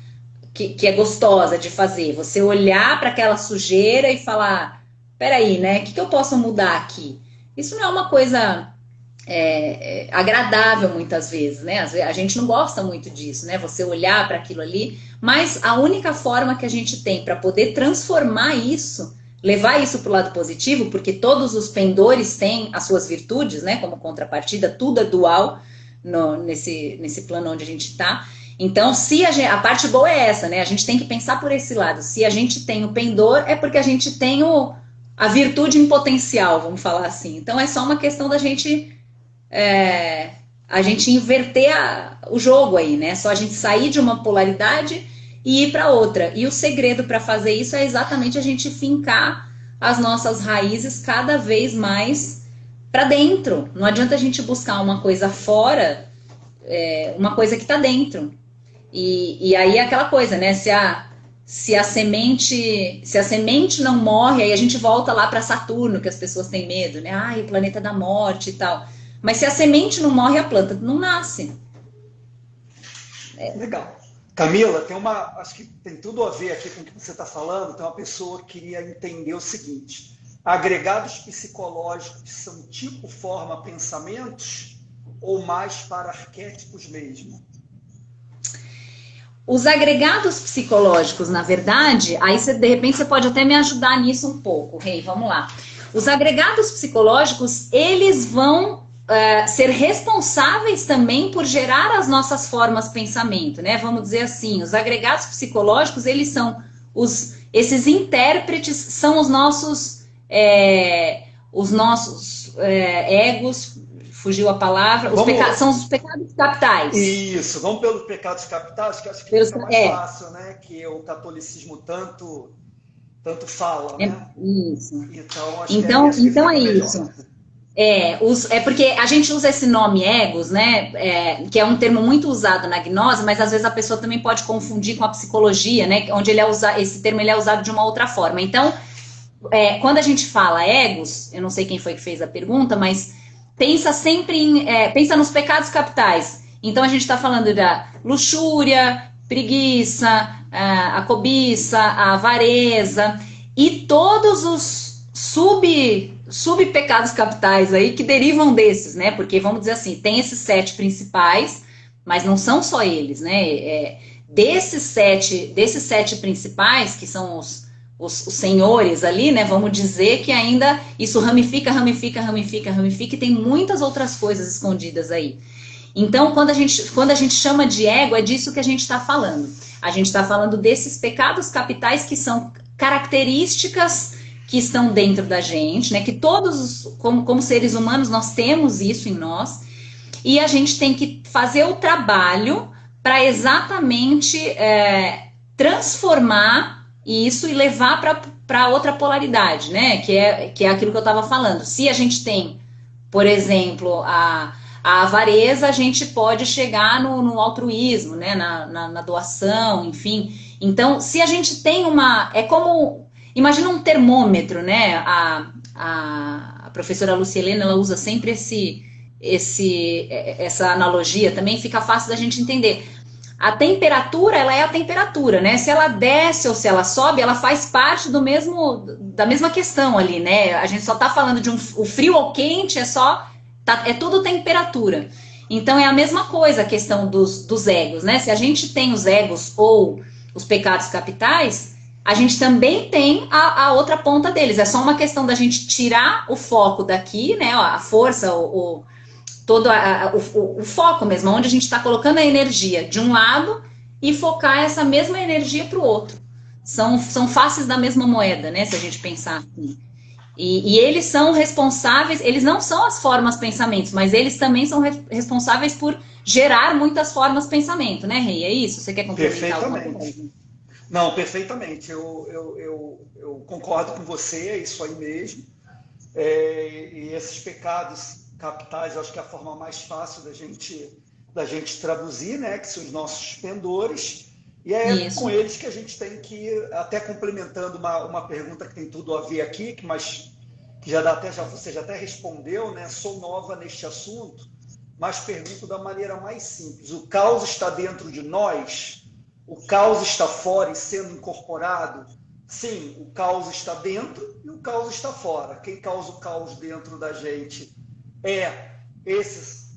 que é gostosa de fazer. Você olhar para aquela sujeira e falar, peraí, né? O que eu posso mudar aqui? Isso não é uma coisa agradável muitas vezes, né? A gente não gosta muito disso, né? Você olhar para aquilo ali, mas a única forma que a gente tem para poder transformar isso, levar isso para o lado positivo, porque todos os pendores têm as suas virtudes, né? Como contrapartida, tudo é dual nesse plano onde a gente está. Então, a parte boa é essa, né? A gente tem que pensar por esse lado. Se a gente tem o pendor, é porque a gente tem a virtude em potencial, vamos falar assim. Então é só uma questão da gente inverter o jogo aí, né? Só a gente sair de uma polaridade e ir para outra. E o segredo para fazer isso é exatamente a gente fincar as nossas raízes cada vez mais para dentro. Não adianta a gente buscar uma coisa fora, uma coisa que está dentro. E aí é aquela coisa, né? Se a semente não morre, aí a gente volta lá para Saturno, que as pessoas têm medo, né? O planeta da morte e tal. Mas se a semente não morre, a planta não nasce. Legal. Camila, acho que tem tudo a ver aqui com o que você está falando. Tem uma pessoa que queria entender o seguinte: agregados psicológicos são tipo, forma, pensamentos ou mais para arquétipos mesmo? Os agregados psicológicos, na verdade, aí de repente você pode até me ajudar nisso um pouco, Rei, vamos lá. Os agregados psicológicos, eles vão ser responsáveis também por gerar as nossas formas de pensamento, né? Vamos dizer assim, os agregados psicológicos, eles são esses intérpretes, são os nossos egos. Fugiu a palavra. São os pecados capitais. Isso, vamos pelos pecados capitais, que acho que fica mais fácil, né? Que o catolicismo tanto fala, né? Isso. Então é isso. Porque a gente usa esse nome egos, né? Que é um termo muito usado na gnose, mas às vezes a pessoa também pode confundir com a psicologia, né? Onde esse termo é usado de uma outra forma. Então, quando a gente fala egos, eu não sei quem foi que fez a pergunta, mas pensa sempre pensa nos pecados capitais. Então a gente está falando da luxúria, preguiça, a cobiça, a avareza e todos os subpecados capitais aí que derivam desses, né? Porque vamos dizer assim, tem esses 7 principais, mas não são só eles, né? desses sete principais, que são os senhores ali, né, vamos dizer que ainda isso ramifica, e tem muitas outras coisas escondidas aí. Então, quando a gente chama de ego, é disso que a gente está falando. A gente está falando desses pecados capitais que são características que estão dentro da gente, né? Que todos, como seres humanos, nós temos isso em nós. E a gente tem que fazer o trabalho para exatamente transformar isso e levar para outra polaridade, né? Que é aquilo que eu estava falando. Se a gente tem, por exemplo, a avareza, a gente pode chegar no altruísmo, né? Na doação, enfim. Então, se a gente tem é como... Imagina um termômetro, né? A professora Lúcia Helena, ela usa sempre essa analogia, também fica fácil da gente entender. A temperatura, ela é a temperatura, né? Se ela desce ou se ela sobe, ela faz parte da mesma questão ali, né? A gente só está falando de o frio ou quente, é tudo temperatura. Então é a mesma coisa a questão dos egos, né? Se a gente tem os egos ou os pecados capitais, a gente também tem a outra ponta deles. É só uma questão da gente tirar o foco daqui, né? A força, todo o foco mesmo, onde a gente está colocando a energia de um lado e focar essa mesma energia para o outro. São faces da mesma moeda, né? Se a gente pensar assim. E eles são responsáveis, eles não são as formas pensamentos, mas eles também são responsáveis por gerar muitas formas pensamento, né, Rei? É isso? Você quer complementar alguma coisa? Não, perfeitamente. Eu concordo com você, é isso aí mesmo. E esses pecados capitais, eu acho que é a forma mais fácil da gente traduzir, né? Que são os nossos pendores. E é isso. Com eles que a gente tem que ir, até complementando uma pergunta que tem tudo a ver aqui, mas que você já até respondeu, né? Sou nova neste assunto, mas pergunto da maneira mais simples. O caos está dentro de nós? O caos está fora e sendo incorporado? Sim, o caos está dentro e o caos está fora. Quem causa o caos dentro da gente é esses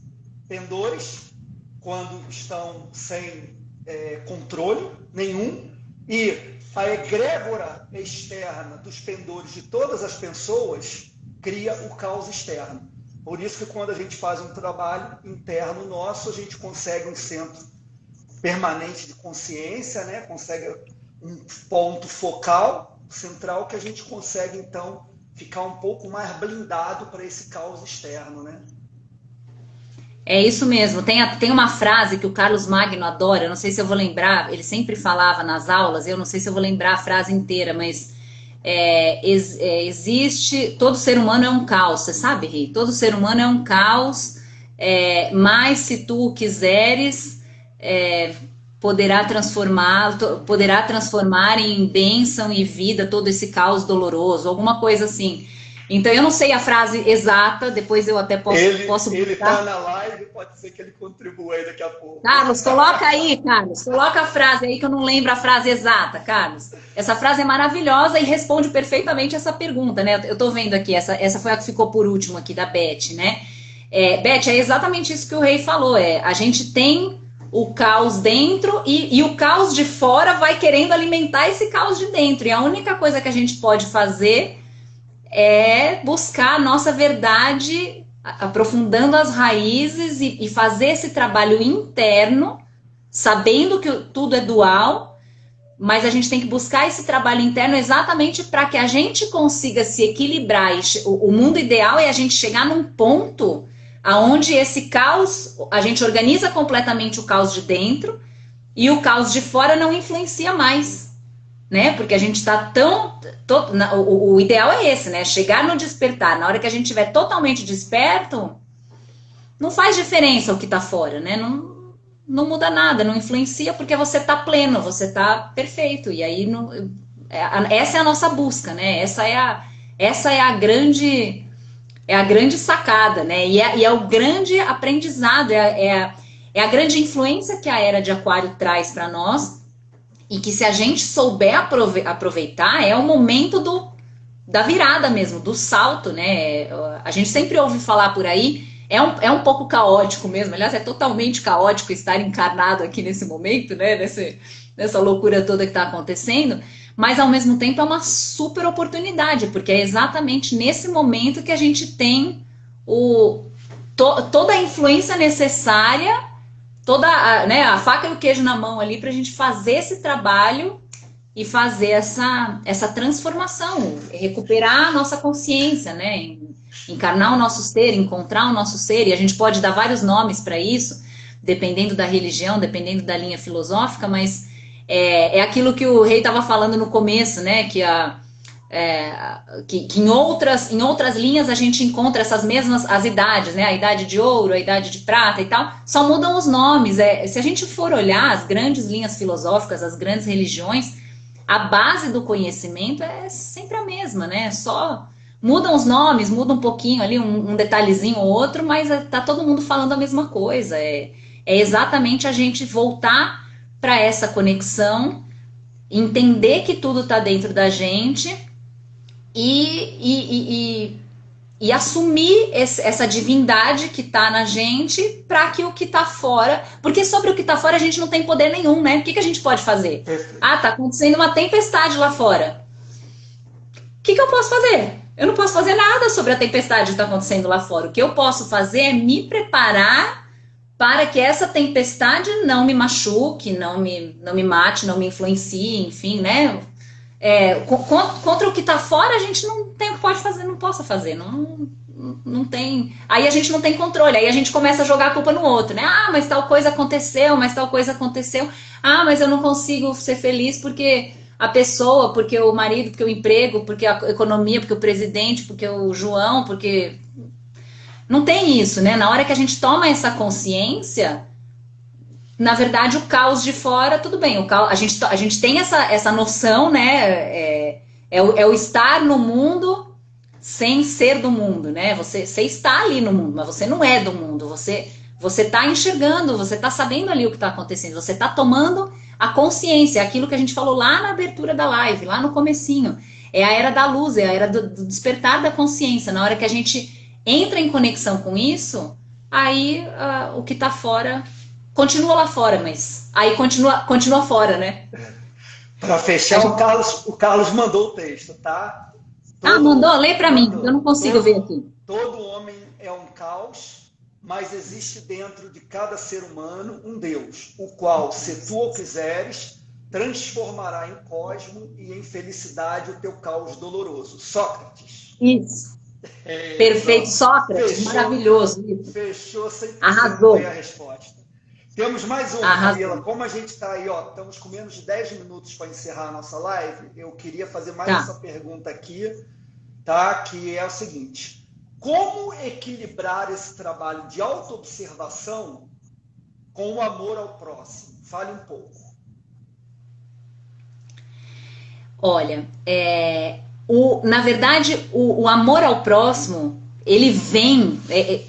pendores, quando estão sem controle nenhum, e a egrégora externa dos pendores de todas as pessoas cria o caos externo. Por isso que quando a gente faz um trabalho interno nosso, a gente consegue um centro permanente de consciência, né? Consegue um ponto focal, central, que a gente consegue, então, ficar um pouco mais blindado para esse caos externo, né? É isso mesmo. Tem uma frase que o Carlos Magno adora, eu não sei se eu vou lembrar, ele sempre falava nas aulas, eu não sei se eu vou lembrar a frase inteira, mas existe, todo ser humano é um caos, você sabe, Rei? Todo ser humano é um caos, mas se tu quiseres, poderá transformar em bênção e vida todo esse caos doloroso, alguma coisa assim. Então, eu não sei a frase exata, depois eu até posso Ele está na live, pode ser que ele contribua aí daqui a pouco. Carlos, coloca aí, Carlos. Coloca a frase aí que eu não lembro a frase exata, Carlos. Essa frase é maravilhosa e responde perfeitamente essa pergunta, né? Eu estou vendo aqui, essa foi a que ficou por último aqui, da Beth, né? Beth, é exatamente isso que o Rei falou. A gente tem o caos dentro e o caos de fora vai querendo alimentar esse caos de dentro. E a única coisa que a gente pode fazer é buscar a nossa verdade, aprofundando as raízes e fazer esse trabalho interno, sabendo que tudo é dual, mas a gente tem que buscar esse trabalho interno exatamente para que a gente consiga se equilibrar. O mundo ideal é a gente chegar num ponto aonde esse caos, a gente organiza completamente o caos de dentro e o caos de fora não influencia mais. Né? Porque a gente está o ideal é esse, né? Chegar no despertar, na hora que a gente estiver totalmente desperto, não faz diferença o que está fora, né? Não muda nada, não influencia, porque você está pleno, você está perfeito. E aí, essa é a nossa busca, né? Essa é a grande sacada, né? E é o grande aprendizado, é a grande influência que a Era de Aquário traz para nós. E que se a gente souber aproveitar, é o momento da virada mesmo, do salto, né? A gente sempre ouve falar por aí, é um pouco caótico mesmo. Aliás, é totalmente caótico estar encarnado aqui nesse momento, né? Nessa loucura toda que está acontecendo. Mas, ao mesmo tempo, é uma super oportunidade, porque é exatamente nesse momento que a gente tem toda a influência necessária, toda a faca e o queijo na mão ali para a gente fazer esse trabalho e fazer essa transformação, recuperar a nossa consciência, né? Encarnar o nosso ser, encontrar o nosso ser, e a gente pode dar vários nomes para isso, dependendo da religião, dependendo da linha filosófica, mas é aquilo que o Rei estava falando no começo, né? Que em outras linhas a gente encontra essas mesmas as idades, né? A idade de ouro, a idade de prata e tal, só mudam os nomes. Se a gente for olhar as grandes linhas filosóficas, as grandes religiões, a base do conhecimento é sempre a mesma, né? Só mudam os nomes, muda um pouquinho ali, um detalhezinho ou outro, mas tá todo mundo falando a mesma coisa. É exatamente a gente voltar para essa conexão, entender que tudo está dentro da gente e assumir essa divindade que está na gente para que o que está fora... Porque sobre o que está fora a gente não tem poder nenhum, né? O que a gente pode fazer? Tá acontecendo uma tempestade lá fora. O que eu posso fazer? Eu não posso fazer nada sobre a tempestade que está acontecendo lá fora. O que eu posso fazer é me preparar para que essa tempestade não me machuque, não me mate, não me influencie, enfim, né? Contra o que está fora, a gente não tem o que pode fazer, não possa fazer, não tem. Aí a gente não tem controle, aí a gente começa a jogar a culpa no outro, né? Mas tal coisa aconteceu, mas eu não consigo ser feliz porque a pessoa, porque o marido, porque o emprego, porque a economia, porque o presidente, porque o João, porque... Não tem isso, né? Na hora que a gente toma essa consciência, na verdade, o caos de fora, tudo bem. A gente tem essa noção, né? É o estar no mundo sem ser do mundo, né? Você está ali no mundo, mas você não é do mundo. Você está enxergando, você está sabendo ali o que está acontecendo. Você está tomando a consciência, aquilo que a gente falou lá na abertura da live, lá no comecinho. É a era da luz, é a era do despertar da consciência. Na hora que a gente entra em conexão com isso, aí o que está fora continua lá fora, mas aí continua fora, né? Para fechar, o Carlos mandou o texto, tá? Mandou? Lê para mim, eu não consigo ver aqui. Todo homem é um caos, mas existe dentro de cada ser humano um Deus, o qual, se tu o quiseres, transformará em cosmo e em felicidade o teu caos doloroso. Sócrates. Isso. Perfeito, Sócrates, fechou, maravilhoso. Fechou 100% Arrasou. A resposta. Temos mais uma, Camila. Como a gente está aí, estamos com menos de 10 minutos para encerrar a nossa live, eu queria fazer mais essa pergunta aqui, tá? Que é o seguinte: como equilibrar esse trabalho de autoobservação com o amor ao próximo? Fale um pouco. Olha, na verdade, o amor ao próximo, ele vem...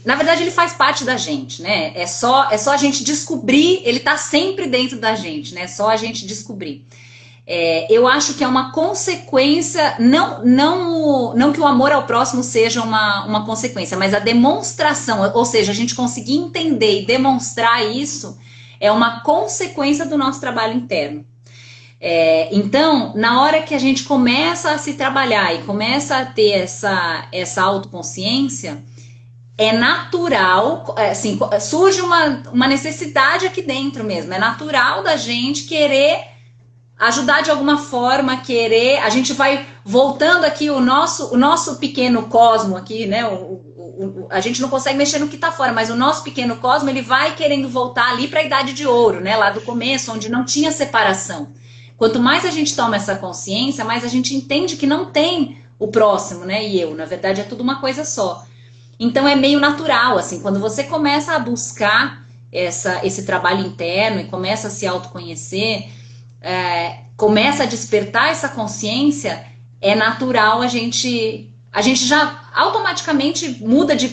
na verdade, ele faz parte da gente, né? É só a gente descobrir, ele está sempre dentro da gente, né? É só a gente descobrir. Eu acho que é uma consequência, não que o amor ao próximo seja uma consequência, mas a demonstração, ou seja, a gente conseguir entender e demonstrar isso é uma consequência do nosso trabalho interno. Então, na hora que a gente começa a se trabalhar e começa a ter essa autoconsciência, é natural, assim, surge uma necessidade aqui dentro mesmo, é natural da gente querer ajudar de alguma forma, a gente vai voltando aqui o nosso pequeno cosmo aqui, né, a gente não consegue mexer no que está fora, mas o nosso pequeno cosmo, ele vai querendo voltar ali para a idade de ouro, né, lá do começo, onde não tinha separação. Quanto mais a gente toma essa consciência, mais a gente entende que não tem o próximo, né, e eu, na verdade é tudo uma coisa só. Então é meio natural, assim, quando você começa a buscar esse trabalho interno e começa a se autoconhecer, começa a despertar essa consciência, é natural a gente já automaticamente muda de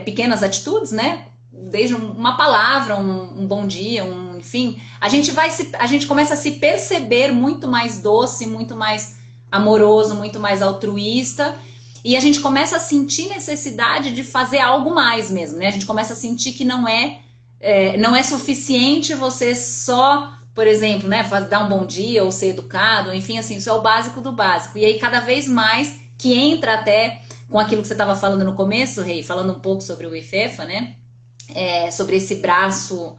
pequenas atitudes, né? Desde uma palavra, um bom dia, enfim, a gente começa a se perceber muito mais doce, muito mais amoroso, muito mais altruísta, e a gente começa a sentir necessidade de fazer algo mais mesmo, né? A gente começa a sentir que não é suficiente você só, por exemplo, né, dar um bom dia ou ser educado, enfim, assim, isso é o básico do básico. E aí, cada vez mais, que entra até com aquilo que você estava falando no começo, Rei, falando um pouco sobre o IFEFA, né? Sobre esse braço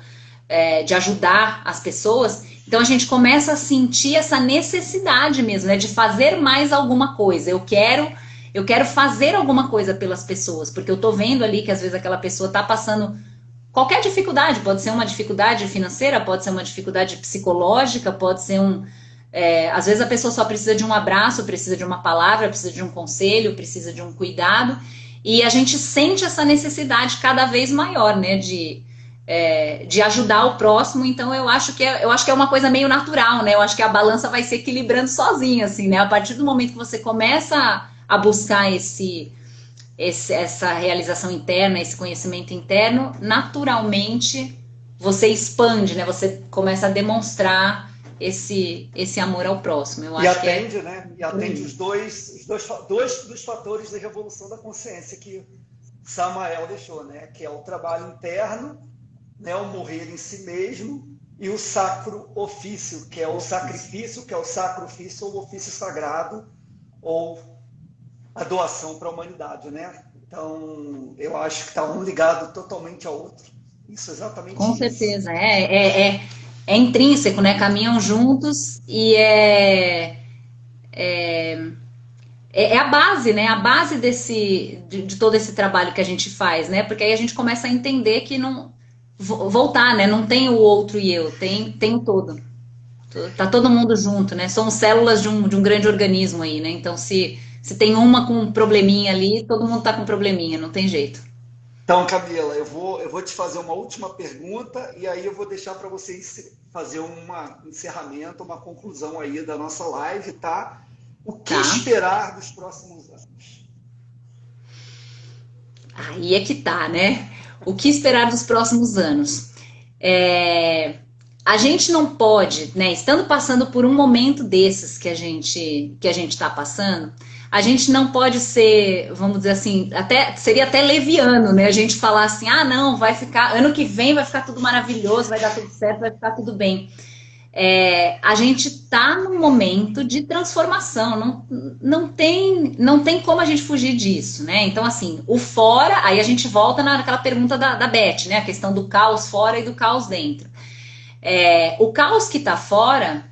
de ajudar as pessoas. Então, a gente começa a sentir essa necessidade mesmo, né, de fazer mais alguma coisa. Eu quero fazer alguma coisa pelas pessoas, porque eu tô vendo ali que às vezes aquela pessoa tá passando qualquer dificuldade, pode ser uma dificuldade financeira, pode ser uma dificuldade psicológica, pode ser às vezes a pessoa só precisa de um abraço, precisa de uma palavra, precisa de um conselho, precisa de um cuidado, e a gente sente essa necessidade cada vez maior, né, de ajudar o próximo. Então eu acho que é uma coisa meio natural, né? Eu acho que a balança vai se equilibrando sozinha, assim, né? A partir do momento que você começa a buscar essa realização interna, esse conhecimento interno, naturalmente você expande, né? Você começa a demonstrar esse amor ao próximo. Eu acho atende, né? E atende os dois dos fatores da revolução da consciência que Samael deixou, né? Que é o trabalho interno, né? O morrer em si mesmo, e o sacro ofício, que é o sacrifício, que é o sacro ofício ou o ofício sagrado, ou a doação para a humanidade, né? Então, eu acho que está um ligado totalmente ao outro. Isso, exatamente isso. Com certeza, é intrínseco, né? Caminham juntos e é a base, né? A base de todo esse trabalho que a gente faz, né? Porque aí a gente começa a entender que voltar, né? Não tem o outro e eu, tem o todo. Tá todo mundo junto, né? Somos células de um grande organismo aí, né? Então, se tem uma com um probleminha ali, todo mundo tá com um probleminha, não tem jeito. Então, Camila, eu vou te fazer uma última pergunta e aí eu vou deixar para vocês fazer um encerramento, uma conclusão aí da nossa live, tá? O que esperar dos próximos anos? Aí é que tá, né? O que esperar dos próximos anos? A gente não pode, né? Estando passando por um momento desses que a gente está passando, a gente não pode ser, vamos dizer assim, seria até leviano, né? A gente falar assim, não, ano que vem vai ficar tudo maravilhoso, vai dar tudo certo, vai ficar tudo bem. A gente está num momento de transformação, não tem como a gente fugir disso, né? Então, assim, o fora, aí a gente volta naquela pergunta da Beth, né? A questão do caos fora e do caos dentro. O caos que está fora,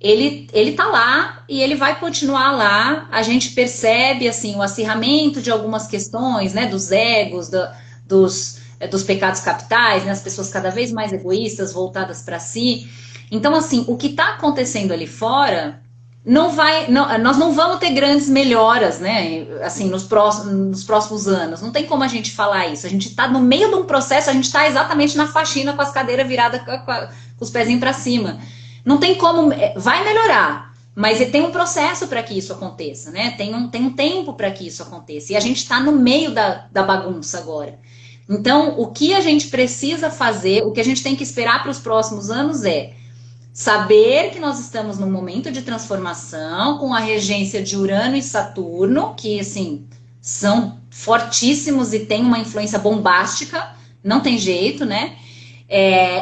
ele tá lá e ele vai continuar lá. A gente percebe assim o acirramento de algumas questões, né, dos egos, dos pecados capitais, né, as pessoas cada vez mais egoístas, voltadas para si. Então, assim, o que está acontecendo ali fora nós não vamos ter grandes melhoras, né? Assim, nos próximos anos. Não tem como a gente falar isso. A gente está no meio de um processo, a gente está exatamente na faxina com as cadeiras viradas com os pezinhos para cima. Não tem como. Vai melhorar, mas tem um processo para que isso aconteça, né? Tem um tempo para que isso aconteça. E a gente está no meio da bagunça agora. Então, o que a gente precisa fazer, o que a gente tem que esperar para os próximos anos é saber que nós estamos num momento de transformação com a regência de Urano e Saturno, que, assim, são fortíssimos e têm uma influência bombástica, não tem jeito, né?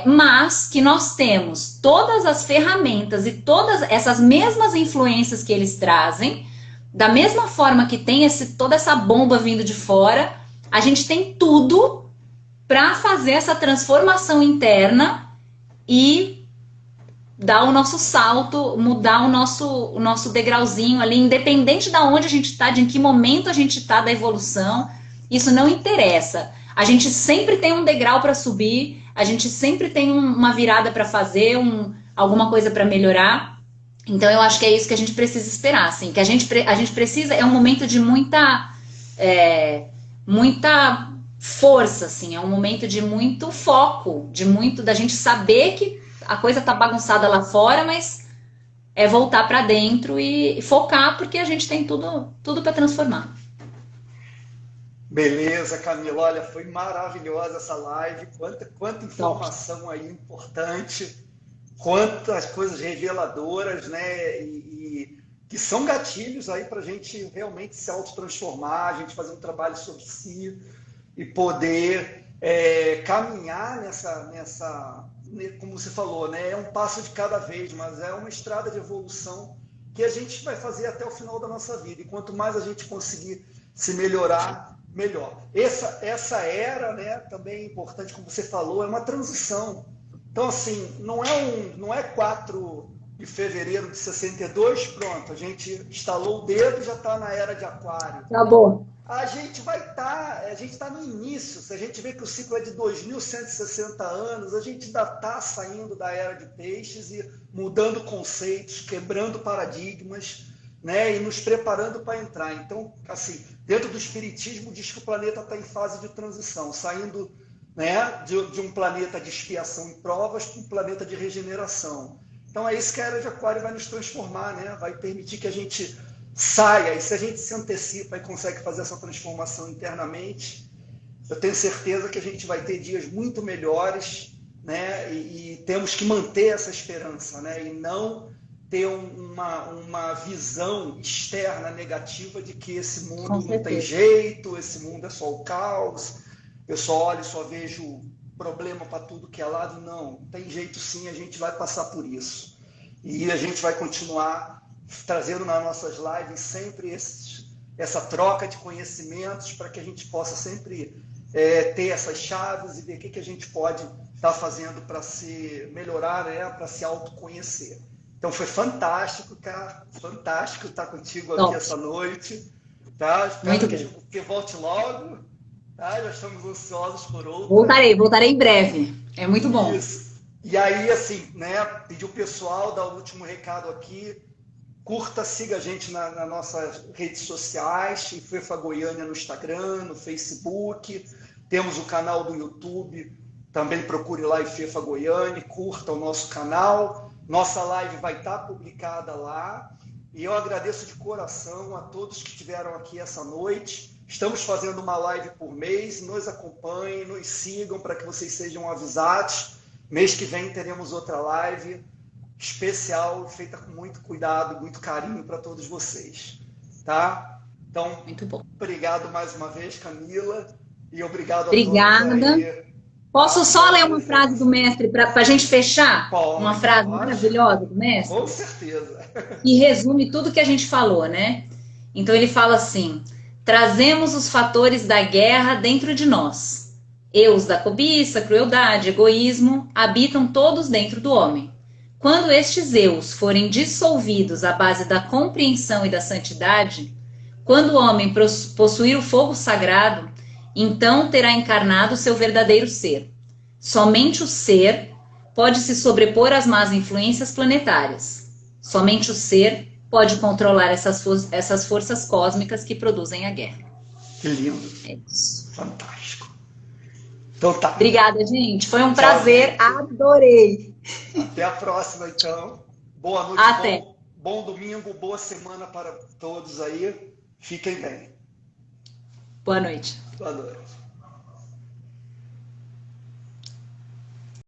Mas que nós temos todas as ferramentas e todas essas mesmas influências que eles trazem, da mesma forma que tem toda essa bomba vindo de fora, a gente tem tudo para fazer essa transformação interna e dar o nosso salto, mudar o nosso degrauzinho ali, independente de onde a gente está, de em que momento a gente está da evolução, isso não interessa. A gente sempre tem um degrau para subir, a gente sempre tem uma virada para fazer, alguma coisa para melhorar. Então eu acho que é isso que a gente precisa esperar, assim, que a gente precisa, é um momento de muita força, assim, é um momento de muito foco, da gente saber que a coisa tá bagunçada lá fora, mas é voltar para dentro e focar, porque a gente tem tudo para transformar. Beleza, Camila. Olha, foi maravilhosa essa live. Quanta informação aí importante, quantas coisas reveladoras, né? E que são gatilhos aí para a gente realmente se autotransformar, a gente fazer um trabalho sobre si e poder caminhar como você falou, né? É um passo de cada vez, mas é uma estrada de evolução que a gente vai fazer até o final da nossa vida. E quanto mais a gente conseguir se melhorar, melhor. Essa era, né, também é importante, como você falou, é uma transição. Então, assim, não é 4 de fevereiro de 62, pronto, a gente estalou o dedo e já está na era de Aquário. Acabou. A gente está no início. Se a gente vê que o ciclo é de 2.160 anos, a gente ainda está saindo da era de peixes e mudando conceitos, quebrando paradigmas, né, e nos preparando para entrar. Então, assim, dentro do espiritismo diz que o planeta está em fase de transição, saindo, né, de um planeta de expiação e provas para um planeta de regeneração. Então é isso que a era de Aquário vai nos transformar, né? Vai permitir que a gente saia, e se a gente se antecipa e consegue fazer essa transformação internamente, eu tenho certeza que a gente vai ter dias muito melhores, né? E temos que manter essa esperança, né? E não ter uma visão externa negativa de que esse mundo não tem jeito, esse mundo é só o caos, eu só olho e só vejo problema para tudo que é lado. Não, tem jeito sim, a gente vai passar por isso. E a gente vai continuar trazendo nas nossas lives sempre essa troca de conhecimentos para que a gente possa sempre ter essas chaves e ver o que a gente pode estar fazendo para se melhorar, né? Para se autoconhecer. Então foi fantástico, cara, fantástico estar contigo aqui essa noite. Tá? Espero que volte logo. Tá? Já estamos ansiosos por outra. Voltarei em breve. É muito bom. Isso. E aí, assim, né, pedir o pessoal, dar o último recado aqui. Curta, siga a gente nas nossas redes sociais, Fefa Goiânia no Instagram, no Facebook. Temos o canal do YouTube, também procure lá Fefa Goiânia, curta o nosso canal. Nossa live vai estar publicada lá. E eu agradeço de coração a todos que estiveram aqui essa noite. Estamos fazendo uma live por mês, nos acompanhem, nos sigam para que vocês sejam avisados. Mês que vem teremos outra live especial, feita com muito cuidado, muito carinho para todos vocês. Tá? Então, muito bom. Obrigado mais uma vez, Camila, e obrigado a Obrigada. todos aí. Posso só ler uma frase do mestre para a gente fechar? Pode, uma frase maravilhosa do mestre? Com certeza. E resume tudo que a gente falou, né? Então ele fala assim: trazemos os fatores da guerra dentro de nós. Eus da cobiça, crueldade, egoísmo, habitam todos dentro do homem. Quando estes eus forem dissolvidos à base da compreensão e da santidade, quando o homem possuir o fogo sagrado, então terá encarnado o seu verdadeiro ser. Somente o ser pode se sobrepor às más influências planetárias. Somente o ser pode controlar essas forças cósmicas que produzem a guerra. Que lindo. É isso. Fantástico. Então tá. Obrigada, gente. Foi um prazer. Adorei. Até a próxima, então. Boa noite. Até. Bom domingo, boa semana para todos aí. Fiquem bem. Boa noite. Boa noite.